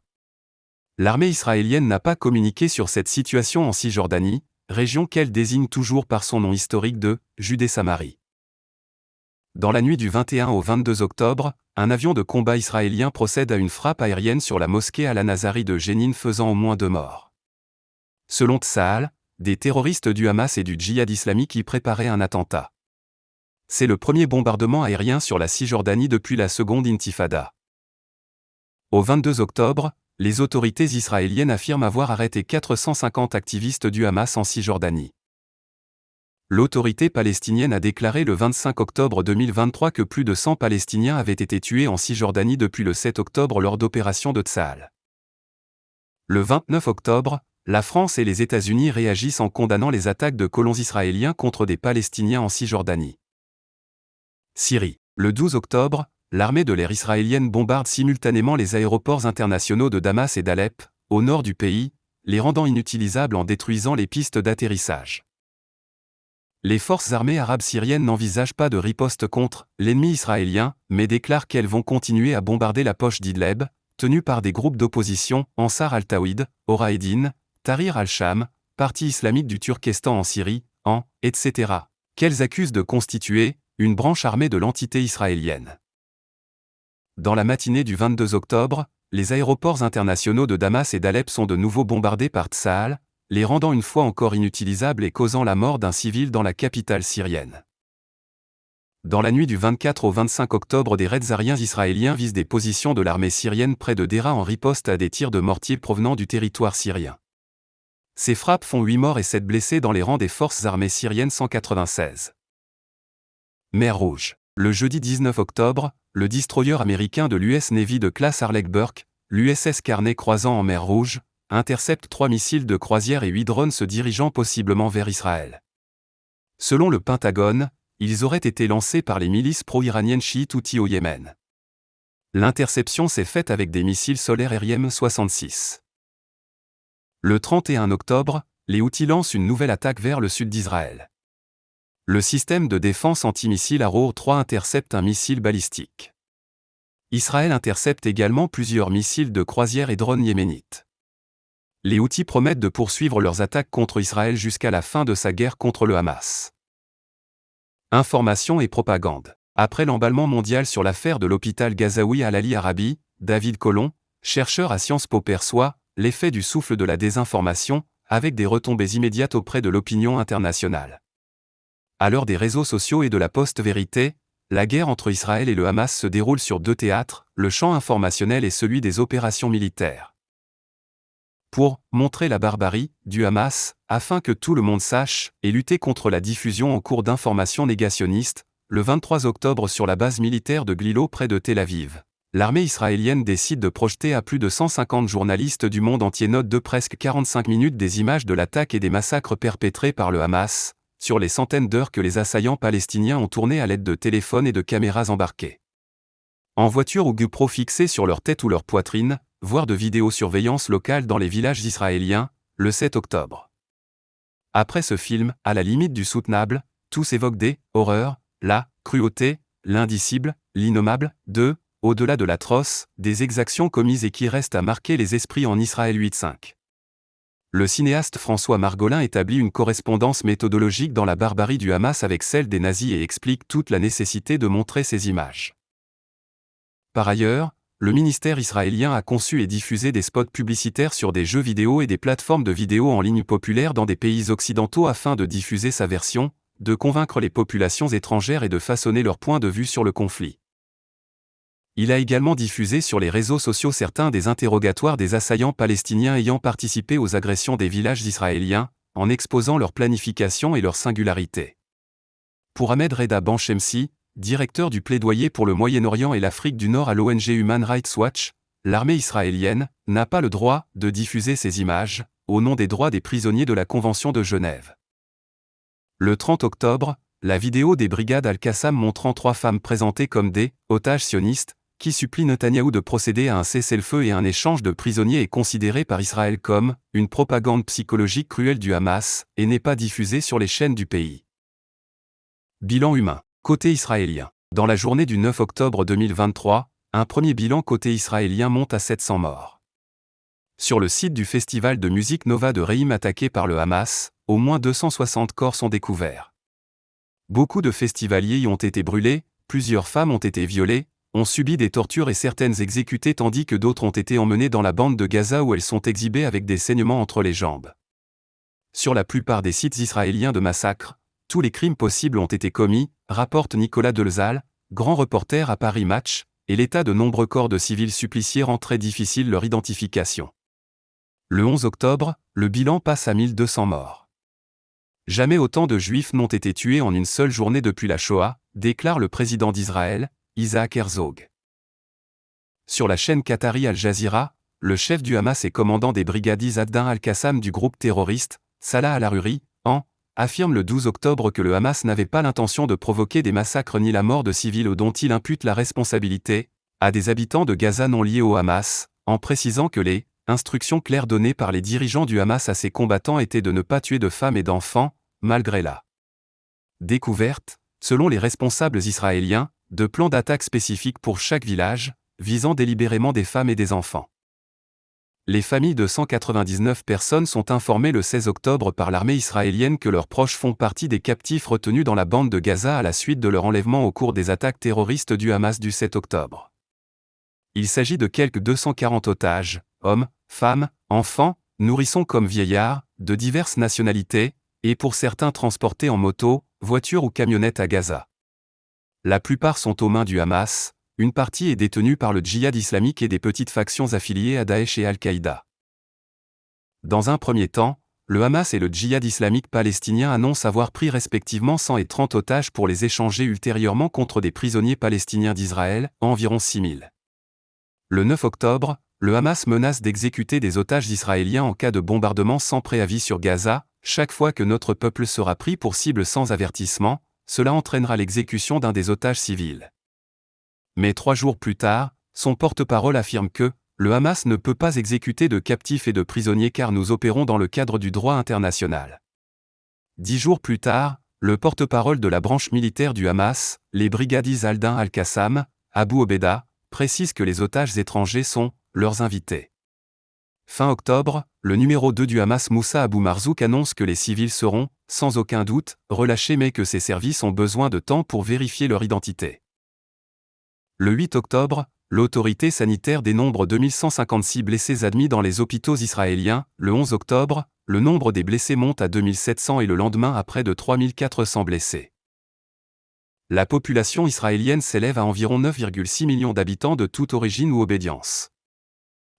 S2: L'armée israélienne n'a pas communiqué sur cette situation en Cisjordanie, région qu'elle désigne toujours par son nom historique de Judée-Samarie. Dans la nuit du 21 au 22 octobre, un avion de combat israélien procède à une frappe aérienne sur la mosquée Al-Nazari de Jénine faisant au moins 2 morts. Selon Tsahal, des terroristes du Hamas et du djihad islamique y préparaient un attentat. C'est le premier bombardement aérien sur la Cisjordanie depuis la seconde intifada. Au 22 octobre, les autorités israéliennes affirment avoir arrêté 450 activistes du Hamas en Cisjordanie. L'autorité palestinienne a déclaré le 25 octobre 2023 que plus de 100 Palestiniens avaient été tués en Cisjordanie depuis le 7 octobre lors d'opérations de Tsahal. Le 29 octobre, la France et les États-Unis réagissent en condamnant les attaques de colons israéliens contre des Palestiniens en Cisjordanie. Syrie. Le 12 octobre, l'armée de l'air israélienne bombarde simultanément les aéroports internationaux de Damas et d'Alep, au nord du pays, les rendant inutilisables en détruisant les pistes d'atterrissage. Les forces armées arabes syriennes n'envisagent pas de riposte contre l'ennemi israélien, mais déclarent qu'elles vont continuer à bombarder la poche d'Idleb, tenue par des groupes d'opposition, Ansar al-Tawhid, Oraïdine, Tahrir al-Sham, parti islamique du Turkestan en Syrie, etc., qu'elles accusent de constituer une branche armée de l'entité israélienne. Dans la matinée du 22 octobre, les aéroports internationaux de Damas et d'Alep sont de nouveau bombardés par Tsahal, les rendant une fois encore inutilisables et causant la mort d'un civil dans la capitale syrienne. Dans la nuit du 24 au 25 octobre, des raids aériens israéliens visent des positions de l'armée syrienne près de Dera en riposte à des tirs de mortier provenant du territoire syrien. Ces frappes font 8 morts et 7 blessés dans les rangs des forces armées syriennes 196. Mer Rouge. Le jeudi 19 octobre, le destroyer américain de l'US Navy de classe Harlech Burke, l'USS Carney croisant en mer Rouge, intercepte 3 missiles de croisière et 8 drones se dirigeant possiblement vers Israël. Selon le Pentagone, ils auraient été lancés par les milices pro-iraniennes chiites Houthis au Yémen. L'interception s'est faite avec des missiles solaires RM-66. Le 31 octobre, les Houthis lancent une nouvelle attaque vers le sud d'Israël. Le système de défense antimissile Arrow 3 intercepte un missile balistique. Israël intercepte également plusieurs missiles de croisière et drones yéménites. Les Houthis promettent de poursuivre leurs attaques contre Israël jusqu'à la fin de sa guerre contre le Hamas. Information et propagande. Après l'emballement mondial sur l'affaire de l'hôpital gazaoui Al-Ali Arabi, David Colomb, chercheur à Sciences Po, perçoit l'effet du souffle de la désinformation, avec des retombées immédiates auprès de l'opinion internationale. À l'heure des réseaux sociaux et de la post-vérité, la guerre entre Israël et le Hamas se déroule sur 2 théâtres, le champ informationnel et celui des opérations militaires. Pour montrer la barbarie du Hamas, afin que tout le monde sache, et lutter contre la diffusion en cours d'informations négationnistes, le 23 octobre sur la base militaire de Glilo près de Tel Aviv, l'armée israélienne décide de projeter à plus de 150 journalistes du monde entier note de presque 45 minutes des images de l'attaque et des massacres perpétrés par le Hamas, sur les centaines d'heures que les assaillants palestiniens ont tourné à l'aide de téléphones et de caméras embarquées. En voiture ou GoPro fixées sur leur tête ou leur poitrine, voire de vidéosurveillance locale dans les villages israéliens, le 7 octobre. Après ce film, à la limite du soutenable, tous évoquent des horreurs, la cruauté, l'indicible, l'innommable, au-delà de l'atroce, des exactions commises et qui restent à marquer les esprits en Israël 8-5. Le cinéaste François Margolin établit une correspondance méthodologique dans la barbarie du Hamas avec celle des nazis et explique toute la nécessité de montrer ces images. Par ailleurs, le ministère israélien a conçu et diffusé des spots publicitaires sur des jeux vidéo et des plateformes de vidéo en ligne populaires dans des pays occidentaux afin de diffuser sa version, de convaincre les populations étrangères et de façonner leur point de vue sur le conflit. Il a également diffusé sur les réseaux sociaux certains des interrogatoires des assaillants palestiniens ayant participé aux agressions des villages israéliens, en exposant leur planification et leur singularité. Pour Ahmed Reda Banchemsi, directeur du plaidoyer pour le Moyen-Orient et l'Afrique du Nord à l'ONG Human Rights Watch, l'armée israélienne n'a pas le droit de diffuser ces images, au nom des droits des prisonniers de la Convention de Genève. Le 30 octobre, la vidéo des brigades Al-Qassam montrant 3 femmes présentées comme des otages sionistes, qui supplient Netanyahou de procéder à un cessez-le-feu et un échange de prisonniers est considérée par Israël comme une propagande psychologique cruelle du Hamas, et n'est pas diffusée sur les chaînes du pays. Bilan humain. Côté israélien. Dans la journée du 9 octobre 2023, un premier bilan côté israélien monte à 700 morts. Sur le site du festival de musique Nova de Reim attaqué par le Hamas, au moins 260 corps sont découverts. Beaucoup de festivaliers y ont été brûlés, plusieurs femmes ont été violées, ont subi des tortures et certaines exécutées tandis que d'autres ont été emmenées dans la bande de Gaza où elles sont exhibées avec des saignements entre les jambes. Sur la plupart des sites israéliens de massacres, tous les crimes possibles ont été commis, rapporte Nicolas Delzal, grand reporter à Paris Match, et l'état de nombreux corps de civils suppliciés rend très difficile leur identification. Le 11 octobre, le bilan passe à 1200 morts. Jamais autant de Juifs n'ont été tués en une seule journée depuis la Shoah, déclare le président d'Israël, Isaac Herzog. Sur la chaîne qatari Al Jazeera, le chef du Hamas et commandant des brigades Ad-Din al-Qassam du groupe terroriste, Salah al-Haruri, affirme le 12 octobre que le Hamas n'avait pas l'intention de provoquer des massacres ni la mort de civils dont il impute la responsabilité à des habitants de Gaza non liés au Hamas, en précisant que les instructions claires données par les dirigeants du Hamas à ses combattants étaient de ne pas tuer de femmes et d'enfants, malgré la découverte, selon les responsables israéliens, de plans d'attaque spécifiques pour chaque village, visant délibérément des femmes et des enfants. Les familles de 199 personnes sont informées le 16 octobre par l'armée israélienne que leurs proches font partie des captifs retenus dans la bande de Gaza à la suite de leur enlèvement au cours des attaques terroristes du Hamas du 7 octobre. Il s'agit de quelques 240 otages, hommes, femmes, enfants, nourrissons comme vieillards, de diverses nationalités, et pour certains transportés en moto, voiture ou camionnette à Gaza. La plupart sont aux mains du Hamas. Une partie est détenue par le djihad islamique et des petites factions affiliées à Daesh et Al-Qaïda. Dans un premier temps, le Hamas et le djihad islamique palestinien annoncent avoir pris respectivement 100 et 30 otages pour les échanger ultérieurement contre des prisonniers palestiniens d'Israël, environ 6000. Le 9 octobre, le Hamas menace d'exécuter des otages israéliens en cas de bombardement sans préavis sur Gaza. Chaque fois que notre peuple sera pris pour cible sans avertissement, cela entraînera l'exécution d'un des otages civils. Mais 3 jours plus tard, son porte-parole affirme que le Hamas ne peut pas exécuter de captifs et de prisonniers car nous opérons dans le cadre du droit international. 10 jours plus tard, le porte-parole de la branche militaire du Hamas, les brigadiers Ad-Din al-Qassam, Abu Obeda, précise que les otages étrangers sont leurs invités. Fin octobre, le numéro 2 du Hamas Moussa Abou Marzouk annonce que les civils seront, sans aucun doute, relâchés mais que ses services ont besoin de temps pour vérifier leur identité. Le 8 octobre, l'autorité sanitaire dénombre 2156 blessés admis dans les hôpitaux israéliens. Le 11 octobre, le nombre des blessés monte à 2700 et le lendemain à près de 3400 blessés. La population israélienne s'élève à environ 9,6 millions d'habitants de toute origine ou obédience.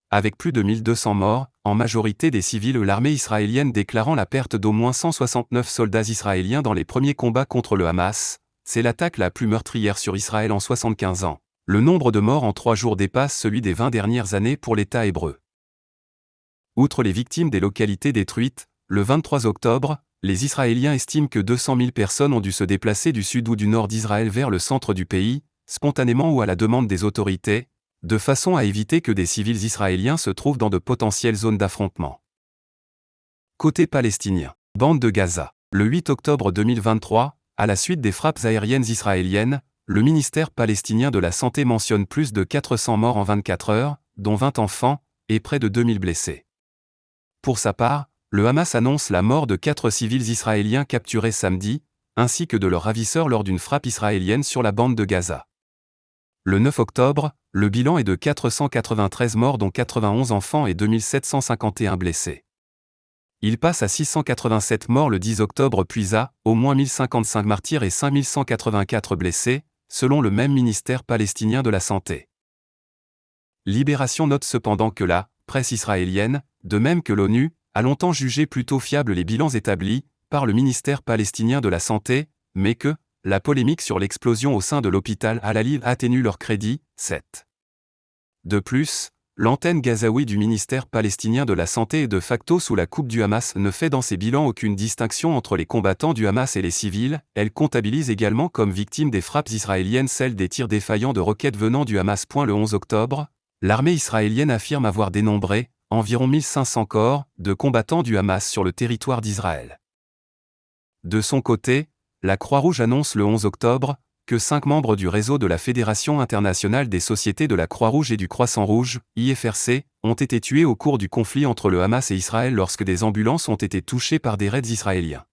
S2: Avec plus de 1200 morts, en majorité des civils, l'armée israélienne déclarant la perte d'au moins 169 soldats israéliens dans les premiers combats contre le Hamas, c'est l'attaque la plus meurtrière sur Israël en 75 ans. Le nombre de morts en 3 jours dépasse celui des 20 dernières années pour l'État hébreu. Outre les victimes des localités détruites, le 23 octobre, les Israéliens estiment que 200 000 personnes ont dû se déplacer du sud ou du nord d'Israël vers le centre du pays, spontanément ou à la demande des autorités, de façon à éviter que des civils israéliens se trouvent dans de potentielles zones d'affrontement. Côté palestinien, bande de Gaza. Le 8 octobre 2023, à la suite des frappes aériennes israéliennes, le ministère palestinien de la Santé mentionne plus de 400 morts en 24 heures, dont 20 enfants, et près de 2000 blessés. Pour sa part, le Hamas annonce la mort de 4 civils israéliens capturés samedi, ainsi que de leurs ravisseurs lors d'une frappe israélienne sur la bande de Gaza. Le 9 octobre, le bilan est de 493 morts dont 91 enfants et 2751 blessés. Il passe à 687 morts le 10 octobre puis à, au moins 1055 martyrs et 5184 blessés, selon le même ministère palestinien de la Santé. Libération note cependant que la presse israélienne, de même que l'ONU, a longtemps jugé plutôt fiables les bilans établis par le ministère palestinien de la Santé, mais que la polémique sur l'explosion au sein de l'hôpital Al-Alil atténue leur crédit. 7. De plus, l'antenne gazaoui du ministère palestinien de la Santé est de facto sous la coupe du Hamas ne fait dans ses bilans aucune distinction entre les combattants du Hamas et les civils, elle comptabilise également comme victimes des frappes israéliennes celles des tirs défaillants de roquettes venant du Hamas. Le 11 octobre, l'armée israélienne affirme avoir dénombré environ 1500 corps de combattants du Hamas sur le territoire d'Israël. De son côté, la Croix-Rouge annonce le 11 octobre que 5 membres du réseau de la Fédération internationale des sociétés de la Croix-Rouge et du Croissant-Rouge, IFRC, ont été tués au cours du conflit entre le Hamas et Israël lorsque des ambulances ont été touchées par des raids israéliens.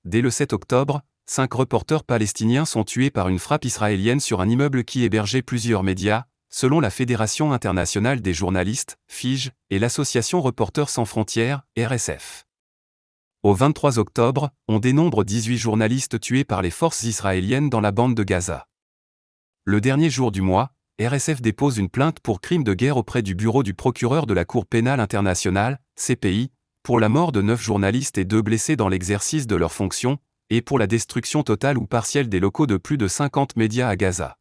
S2: Dès le 7 octobre, 5 reporters palestiniens sont tués par une frappe israélienne sur un immeuble qui hébergeait plusieurs médias, selon la Fédération internationale des journalistes, FIJ, et l'Association Reporters sans frontières, RSF. Au 23 octobre, on dénombre 18 journalistes tués par les forces israéliennes dans la bande de Gaza. Le dernier jour du mois, RSF dépose une plainte pour crime de guerre auprès du bureau du procureur de la Cour pénale internationale, CPI, pour la mort de 9 journalistes et 2 blessés dans l'exercice de leurs fonctions, et pour la destruction totale ou partielle des locaux de plus de 50 médias à Gaza.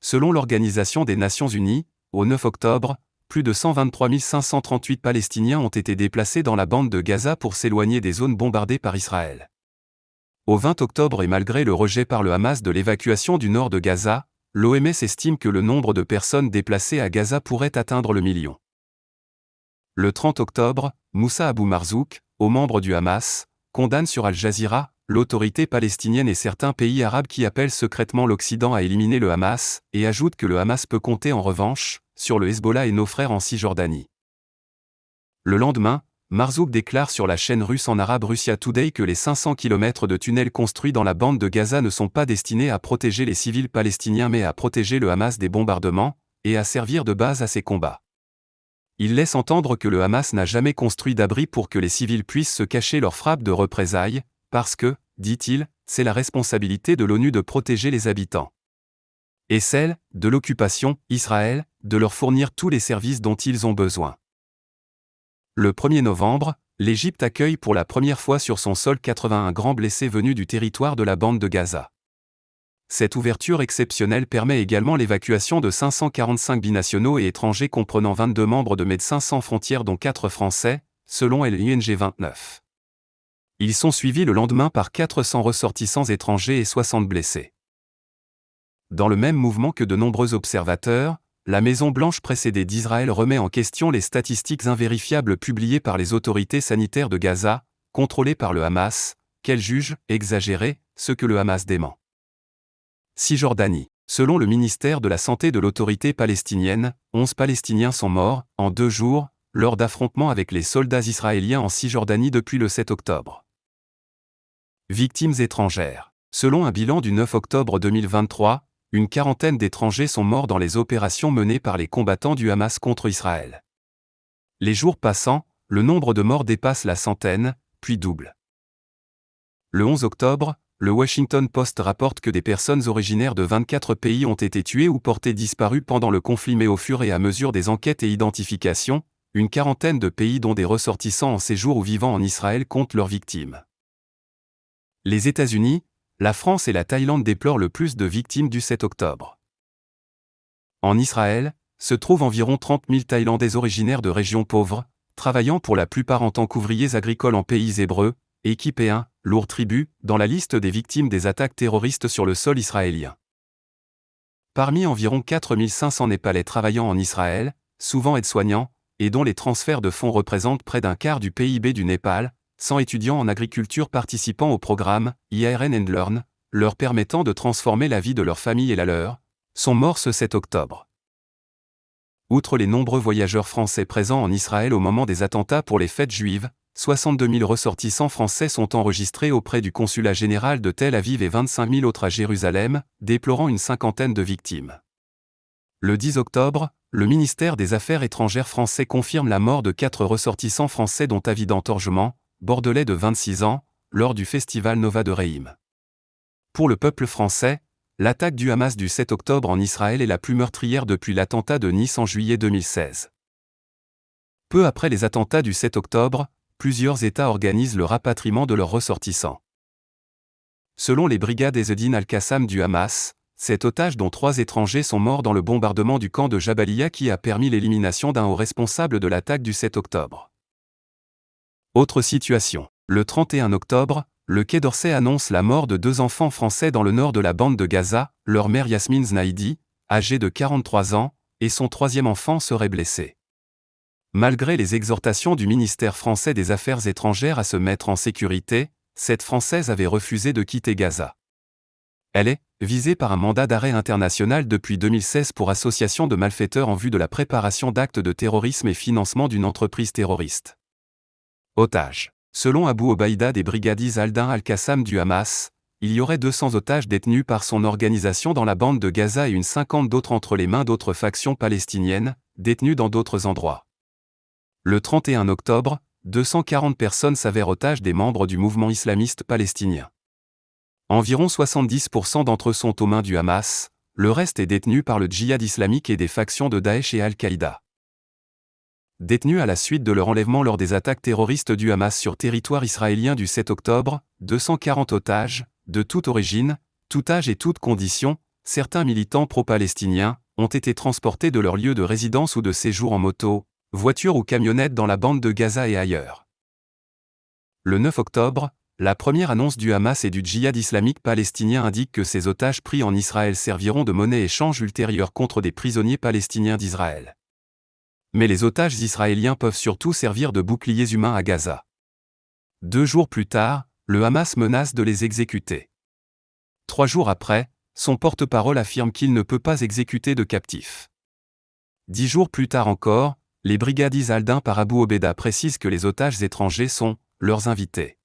S2: Selon l'Organisation des Nations Unies, au 9 octobre, plus de 123 538 Palestiniens ont été déplacés dans la bande de Gaza pour s'éloigner des zones bombardées par Israël. Au 20 octobre et malgré le rejet par le Hamas de l'évacuation du nord de Gaza, l'OMS estime que le nombre de personnes déplacées à Gaza pourrait atteindre le million. Le 30 octobre, Moussa Abou Marzouk, aux membres du Hamas, condamne sur Al Jazeera l'autorité palestinienne et certains pays arabes qui appellent secrètement l'Occident à éliminer le Hamas, et ajoute que le Hamas peut compter en revanche sur le Hezbollah et nos frères en Cisjordanie. Le lendemain, Marzouk déclare sur la chaîne russe en arabe Russia Today que les 500 km de tunnels construits dans la bande de Gaza ne sont pas destinés à protéger les civils palestiniens mais à protéger le Hamas des bombardements, et à servir de base à ses combats. Il laisse entendre que le Hamas n'a jamais construit d'abri pour que les civils puissent se cacher leurs frappes de représailles, parce que, dit-il, c'est la responsabilité de l'ONU de protéger les habitants. Et celle de l'occupation, Israël, de leur fournir tous les services dont ils ont besoin. Le 1er novembre, l'Égypte accueille pour la première fois sur son sol 81 grands blessés venus du territoire de la bande de Gaza. Cette ouverture exceptionnelle permet également l'évacuation de 545 binationaux et étrangers comprenant 22 membres de Médecins sans frontières dont 4 Français, selon l'UNG 29. Ils sont suivis le lendemain par 400 ressortissants étrangers et 60 blessés. Dans le même mouvement que de nombreux observateurs, la Maison-Blanche précédée d'Israël remet en question les statistiques invérifiables publiées par les autorités sanitaires de Gaza, contrôlées par le Hamas, qu'elle juge exagérées, ce que le Hamas dément. Cisjordanie. Selon le ministère de la Santé de l'autorité palestinienne, 11 Palestiniens sont morts, en 2 jours, lors d'affrontements avec les soldats israéliens en Cisjordanie depuis le 7 octobre. Victimes étrangères. Selon un bilan du 9 octobre 2023, une quarantaine d'étrangers sont morts dans les opérations menées par les combattants du Hamas contre Israël. Les jours passant, le nombre de morts dépasse la centaine, puis double. Le 11 octobre, le Washington Post rapporte que des personnes originaires de 24 pays ont été tuées ou portées disparues pendant le conflit, mais au fur et à mesure des enquêtes et identifications, une quarantaine de pays dont des ressortissants en séjour ou vivant en Israël comptent leurs victimes. Les États-Unis, la France et la Thaïlande déplorent le plus de victimes du 7 octobre. En Israël, se trouvent environ 30 000 Thaïlandais originaires de régions pauvres, travaillant pour la plupart en tant qu'ouvriers agricoles en pays hébreux, équipés lourd tribut, dans la liste des victimes des attaques terroristes sur le sol israélien. Parmi environ 4 500 Népalais travaillant en Israël, souvent aides-soignants, et dont les transferts de fonds représentent près d'un quart du PIB du Népal, 100 étudiants en agriculture participant au programme IARN and Learn, leur permettant de transformer la vie de leur famille et la leur, sont morts ce 7 octobre. Outre les nombreux voyageurs français présents en Israël au moment des attentats pour les fêtes juives, 62 000 ressortissants français sont enregistrés auprès du consulat général de Tel Aviv et 25 000 autres à Jérusalem, déplorant une cinquantaine de victimes. Le 10 octobre, le ministère des Affaires étrangères français confirme la mort de 4 ressortissants français dont Avidan Torgement, bordelais de 26 ans, lors du festival Nova de Reim. Pour le peuple français, l'attaque du Hamas du 7 octobre en Israël est la plus meurtrière depuis l'attentat de Nice en juillet 2016. Peu après les attentats du 7 octobre, plusieurs États organisent le rapatriement de leurs ressortissants. Selon les brigades Ezzedine al-Qassam du Hamas, 7 otages dont 3 étrangers sont morts dans le bombardement du camp de Jabalia qui a permis l'élimination d'un haut responsable de l'attaque du 7 octobre. Autre situation. Le 31 octobre, le Quai d'Orsay annonce la mort de 2 enfants français dans le nord de la bande de Gaza, leur mère Yasmine Znaidi, âgée de 43 ans, et son 3e enfant serait blessé. Malgré les exhortations du ministère français des Affaires étrangères à se mettre en sécurité, cette Française avait refusé de quitter Gaza. Elle est visée par un mandat d'arrêt international depuis 2016 pour association de malfaiteurs en vue de la préparation d'actes de terrorisme et financement d'une entreprise terroriste. Otages. Selon Abu Obaïda des brigadiers Aldin al-Qassam du Hamas, il y aurait 200 otages détenus par son organisation dans la bande de Gaza et une 50 d'autres entre les mains d'autres factions palestiniennes, détenues dans d'autres endroits. Le 31 octobre, 240 personnes s'avèrent otages des membres du mouvement islamiste palestinien. Environ 70% d'entre eux sont aux mains du Hamas, le reste est détenu par le djihad islamique et des factions de Daesh et Al-Qaïda. Détenus à la suite de leur enlèvement lors des attaques terroristes du Hamas sur territoire israélien du 7 octobre, 240 otages, de toute origine, tout âge et toutes conditions, certains militants pro-palestiniens, ont été transportés de leur lieu de résidence ou de séjour en moto, voiture ou camionnette dans la bande de Gaza et ailleurs. Le 9 octobre, la première annonce du Hamas et du djihad islamique palestinien indique que ces otages pris en Israël serviront de monnaie échange ultérieure contre des prisonniers palestiniens d'Israël. Mais les otages israéliens peuvent surtout servir de boucliers humains à Gaza. 2 jours plus tard, le Hamas menace de les exécuter. 3 jours après, son porte-parole affirme qu'il ne peut pas exécuter de captifs. 10 jours plus tard encore, les brigadiers Aldin par Abu Obeda précisent que les otages étrangers sont leurs invités.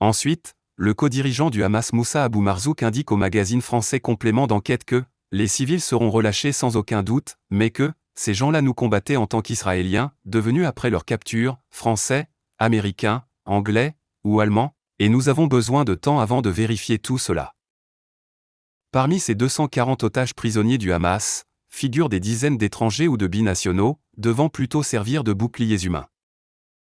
S2: Ensuite, le co-dirigeant du Hamas Moussa Abou Marzouk indique au magazine français Complément d'enquête que les civils seront relâchés sans aucun doute, mais que ces gens-là nous combattaient en tant qu'Israéliens, devenus après leur capture, Français, Américains, Anglais ou Allemands, et nous avons besoin de temps avant de vérifier tout cela. Parmi ces 240 otages prisonniers du Hamas, figurent des dizaines d'étrangers ou de binationaux, devant plutôt servir de boucliers humains.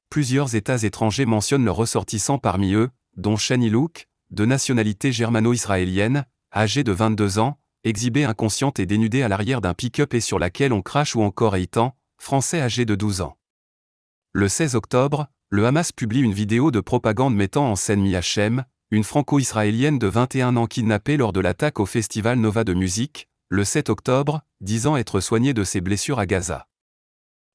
S2: Plusieurs États étrangers mentionnent leurs ressortissants parmi eux, dont Shani Louk, de nationalité germano-israélienne, âgée de 22 ans, exhibée inconsciente et dénudée à l'arrière d'un pick-up et sur laquelle on crache, ou encore Eitan, français âgé de 12 ans. Le 16 octobre, le Hamas publie une vidéo de propagande mettant en scène Mia Shem, une franco-israélienne de 21 ans kidnappée lors de l'attaque au festival Nova de musique, le 7 octobre, disant être soignée de ses blessures à Gaza.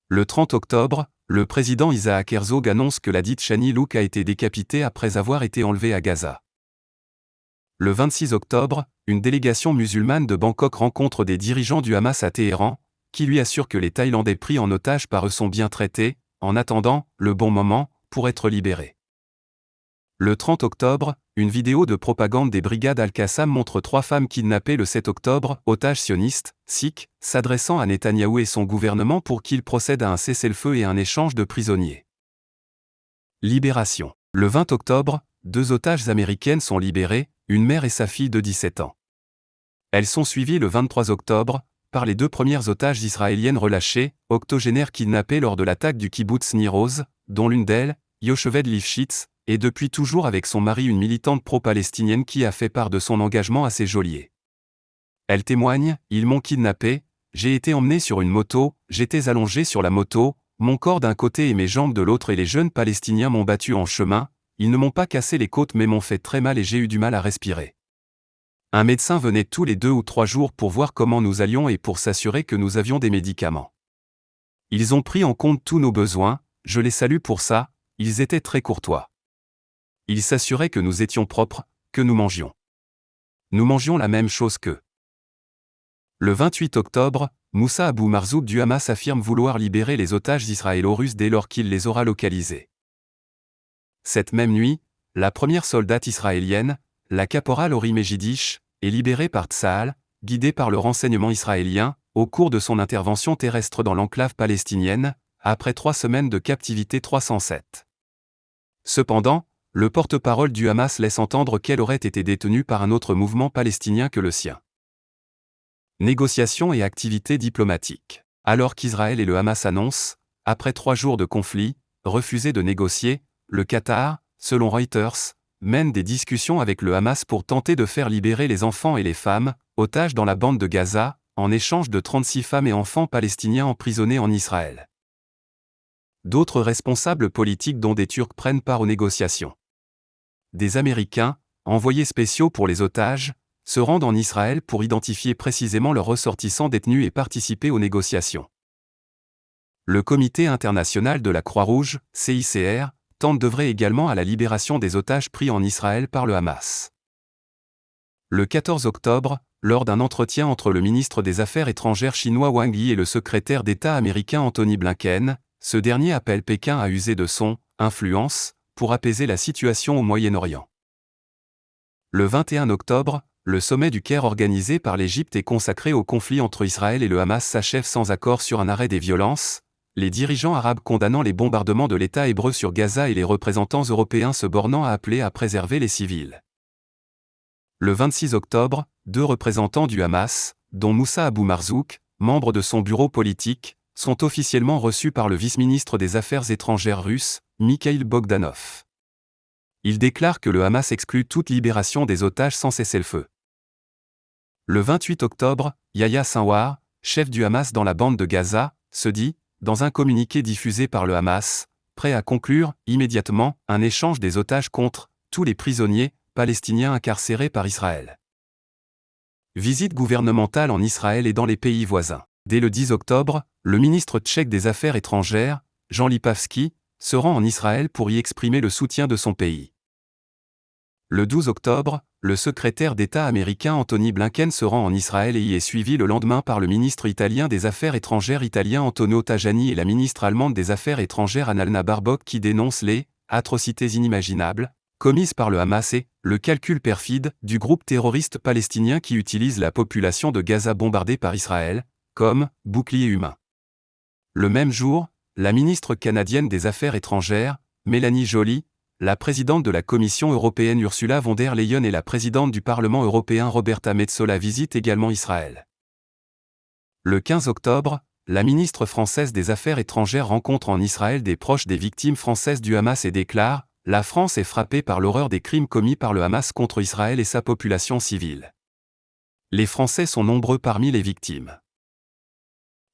S2: Le 30 octobre, le président Isaac Herzog annonce que la dite Shani Louk a été décapitée après avoir été enlevée à Gaza. Le 26 octobre, une délégation musulmane de Bangkok rencontre des dirigeants du Hamas à Téhéran, qui lui assurent que les Thaïlandais pris en otage par eux sont bien traités, en attendant le bon moment pour être libérés. Le 30 octobre, une vidéo de propagande des brigades Al-Qassam montre 3 femmes kidnappées le 7 octobre, otages sionistes, sikhs, s'adressant à Netanyahou et son gouvernement pour qu'il procède à un cessez-le-feu et un échange de prisonniers. Libération. Le 20 octobre, 2 otages américaines sont libérées, une mère et sa fille de 17 ans. Elles sont suivies le 23 octobre, par les 2 premières otages israéliennes relâchées, octogénaires kidnappées lors de l'attaque du kibbutz Nir Oz, dont l'une d'elles, Yocheved Lifshitz, et depuis toujours avec son mari une militante pro-palestinienne qui a fait part de son engagement à ses geôliers. Elle témoigne, « Ils m'ont kidnappé, j'ai été emmené sur une moto, j'étais allongé sur la moto, mon corps d'un côté et mes jambes de l'autre et les jeunes Palestiniens m'ont battu en chemin, ils ne m'ont pas cassé les côtes mais m'ont fait très mal et j'ai eu du mal à respirer. Un médecin venait tous les 2 ou 3 jours pour voir comment nous allions et pour s'assurer que nous avions des médicaments. Ils ont pris en compte tous nos besoins, je les salue pour ça, ils étaient très courtois. Ils s'assuraient que nous étions propres, que nous mangions. Nous mangions la même chose qu'eux. » Le 28 octobre, Moussa Abou Marzouk du Hamas affirme vouloir libérer les otages israélo-russes dès lors qu'il les aura localisés. Cette même nuit, la première soldate israélienne, la caporale Ori Megidish, est libérée par Tsahal, guidée par le renseignement israélien, au cours de son intervention terrestre dans l'enclave palestinienne, après 3 semaines de captivité 307. Cependant, le porte-parole du Hamas laisse entendre qu'elle aurait été détenue par un autre mouvement palestinien que le sien. Négociations et activités diplomatiques. Alors qu'Israël et le Hamas annoncent, après 3 jours de conflit, refuser de négocier, le Qatar, selon Reuters, mène des discussions avec le Hamas pour tenter de faire libérer les enfants et les femmes, otages dans la bande de Gaza, en échange de 36 femmes et enfants palestiniens emprisonnés en Israël. D'autres responsables politiques dont des Turcs prennent part aux négociations. Des Américains, envoyés spéciaux pour les otages, se rendent en Israël pour identifier précisément leurs ressortissants détenus et participer aux négociations. Le Comité international de la Croix-Rouge, CICR, tente d'œuvrer également à la libération des otages pris en Israël par le Hamas. Le 14 octobre, lors d'un entretien entre le ministre des Affaires étrangères chinois Wang Yi et le secrétaire d'État américain Anthony Blinken, ce dernier appelle Pékin à user de son « influence » pour apaiser la situation au Moyen-Orient. Le 21 octobre, le sommet du Caire organisé par l'Égypte et consacré au conflit entre Israël et le Hamas s'achève sans accord sur un arrêt des violences, les dirigeants arabes condamnant les bombardements de l'État hébreu sur Gaza et les représentants européens se bornant à appeler à préserver les civils. Le 26 octobre, 2 représentants du Hamas, dont Moussa Abou Marzouk, membre de son bureau politique, sont officiellement reçus par le vice-ministre des Affaires étrangères russe, Mikhail Bogdanov. Il déclare que le Hamas exclut toute libération des otages sans cessez-le-feu. Le 28 octobre, Yahya Sinwar, chef du Hamas dans la bande de Gaza, se dit, dans un communiqué diffusé par le Hamas, prêt à conclure, immédiatement, un échange des otages contre tous les prisonniers palestiniens incarcérés par Israël. Visite gouvernementale en Israël et dans les pays voisins. Dès le 10 octobre, le ministre tchèque des Affaires étrangères, Jan Lipavsky, se rend en Israël pour y exprimer le soutien de son pays. Le 12 octobre, le secrétaire d'État américain Anthony Blinken se rend en Israël et y est suivi le lendemain par le ministre italien des Affaires étrangères italien Antonio Tajani et la ministre allemande des Affaires étrangères Annalena Baerbock qui dénoncent les « atrocités inimaginables » commises par le Hamas et le calcul perfide du groupe terroriste palestinien qui utilise la population de Gaza bombardée par Israël comme bouclier humain. Le même jour, la ministre canadienne des Affaires étrangères, Mélanie Joly, la présidente de la Commission européenne Ursula von der Leyen et la présidente du Parlement européen Roberta Metsola visitent également Israël. Le 15 octobre, la ministre française des Affaires étrangères rencontre en Israël des proches des victimes françaises du Hamas et déclare « La France est frappée par l'horreur des crimes commis par le Hamas contre Israël et sa population civile. Les Français sont nombreux parmi les victimes. »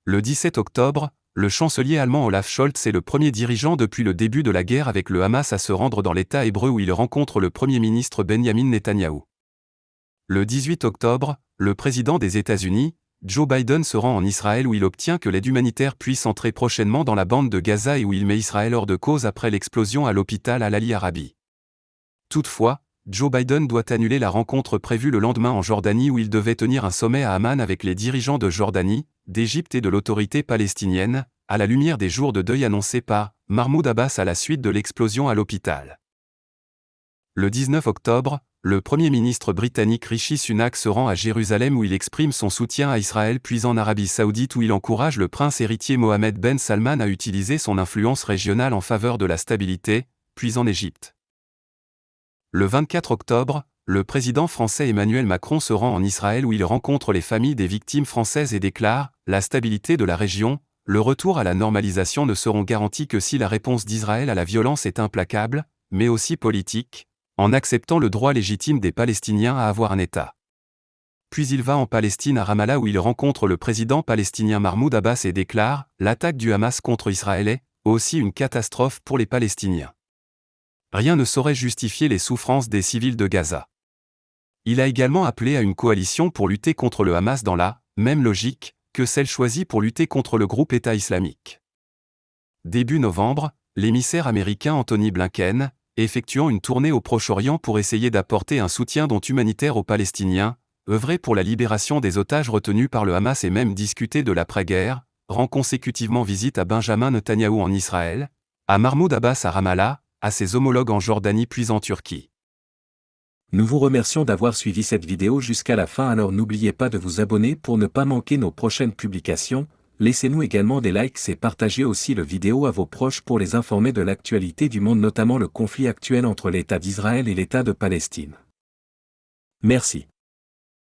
S2: Le 17 octobre, le chancelier allemand Olaf Scholz est le premier dirigeant depuis le début de la guerre avec le Hamas à se rendre dans l'État hébreu où il rencontre le Premier ministre Benjamin Netanyahou. Le 18 octobre, le président des États-Unis, Joe Biden se rend en Israël où il obtient que l'aide humanitaire puisse entrer prochainement dans la bande de Gaza et où il met Israël hors de cause après l'explosion à l'hôpital Al-Ali Arabi. Toutefois, Joe Biden doit annuler la rencontre prévue le lendemain en Jordanie où il devait tenir un sommet à Amman avec les dirigeants de Jordanie, d'Égypte et de l'autorité palestinienne, à la lumière des jours de deuil annoncés par Mahmoud Abbas à la suite de l'explosion à l'hôpital. Le 19 octobre, le Premier ministre britannique Rishi Sunak se rend à Jérusalem où il exprime son soutien à Israël puis en Arabie Saoudite où il encourage le prince héritier Mohammed Ben Salman à utiliser son influence régionale en faveur de la stabilité, puis en Égypte. Le 24 octobre, le président français Emmanuel Macron se rend en Israël où il rencontre les familles des victimes françaises et déclare « La stabilité de la région, le retour à la normalisation ne seront garantis que si la réponse d'Israël à la violence est implacable, mais aussi politique, en acceptant le droit légitime des Palestiniens à avoir un État. » Puis il va en Palestine à Ramallah où il rencontre le président palestinien Mahmoud Abbas et déclare « L'attaque du Hamas contre Israël est aussi une catastrophe pour les Palestiniens. Rien ne saurait justifier les souffrances des civils de Gaza. » Il a également appelé à une coalition pour lutter contre le Hamas dans la même logique que celle choisie pour lutter contre le groupe État islamique. Début novembre, l'émissaire américain Anthony Blinken, effectuant une tournée au Proche-Orient pour essayer d'apporter un soutien humanitaire aux Palestiniens, œuvrer pour la libération des otages retenus par le Hamas et même discuter de l'après-guerre, rend consécutivement visite à Benjamin Netanyahou en Israël, à Mahmoud Abbas à Ramallah, à ses homologues en Jordanie puis en Turquie.
S1: Nous vous remercions d'avoir suivi cette vidéo jusqu'à la fin, alors n'oubliez pas de vous abonner pour ne pas manquer nos prochaines publications, laissez-nous également des likes et partagez aussi le vidéo à vos proches pour les informer de l'actualité du monde, notamment le conflit actuel entre l'État d'Israël et l'État de Palestine. Merci.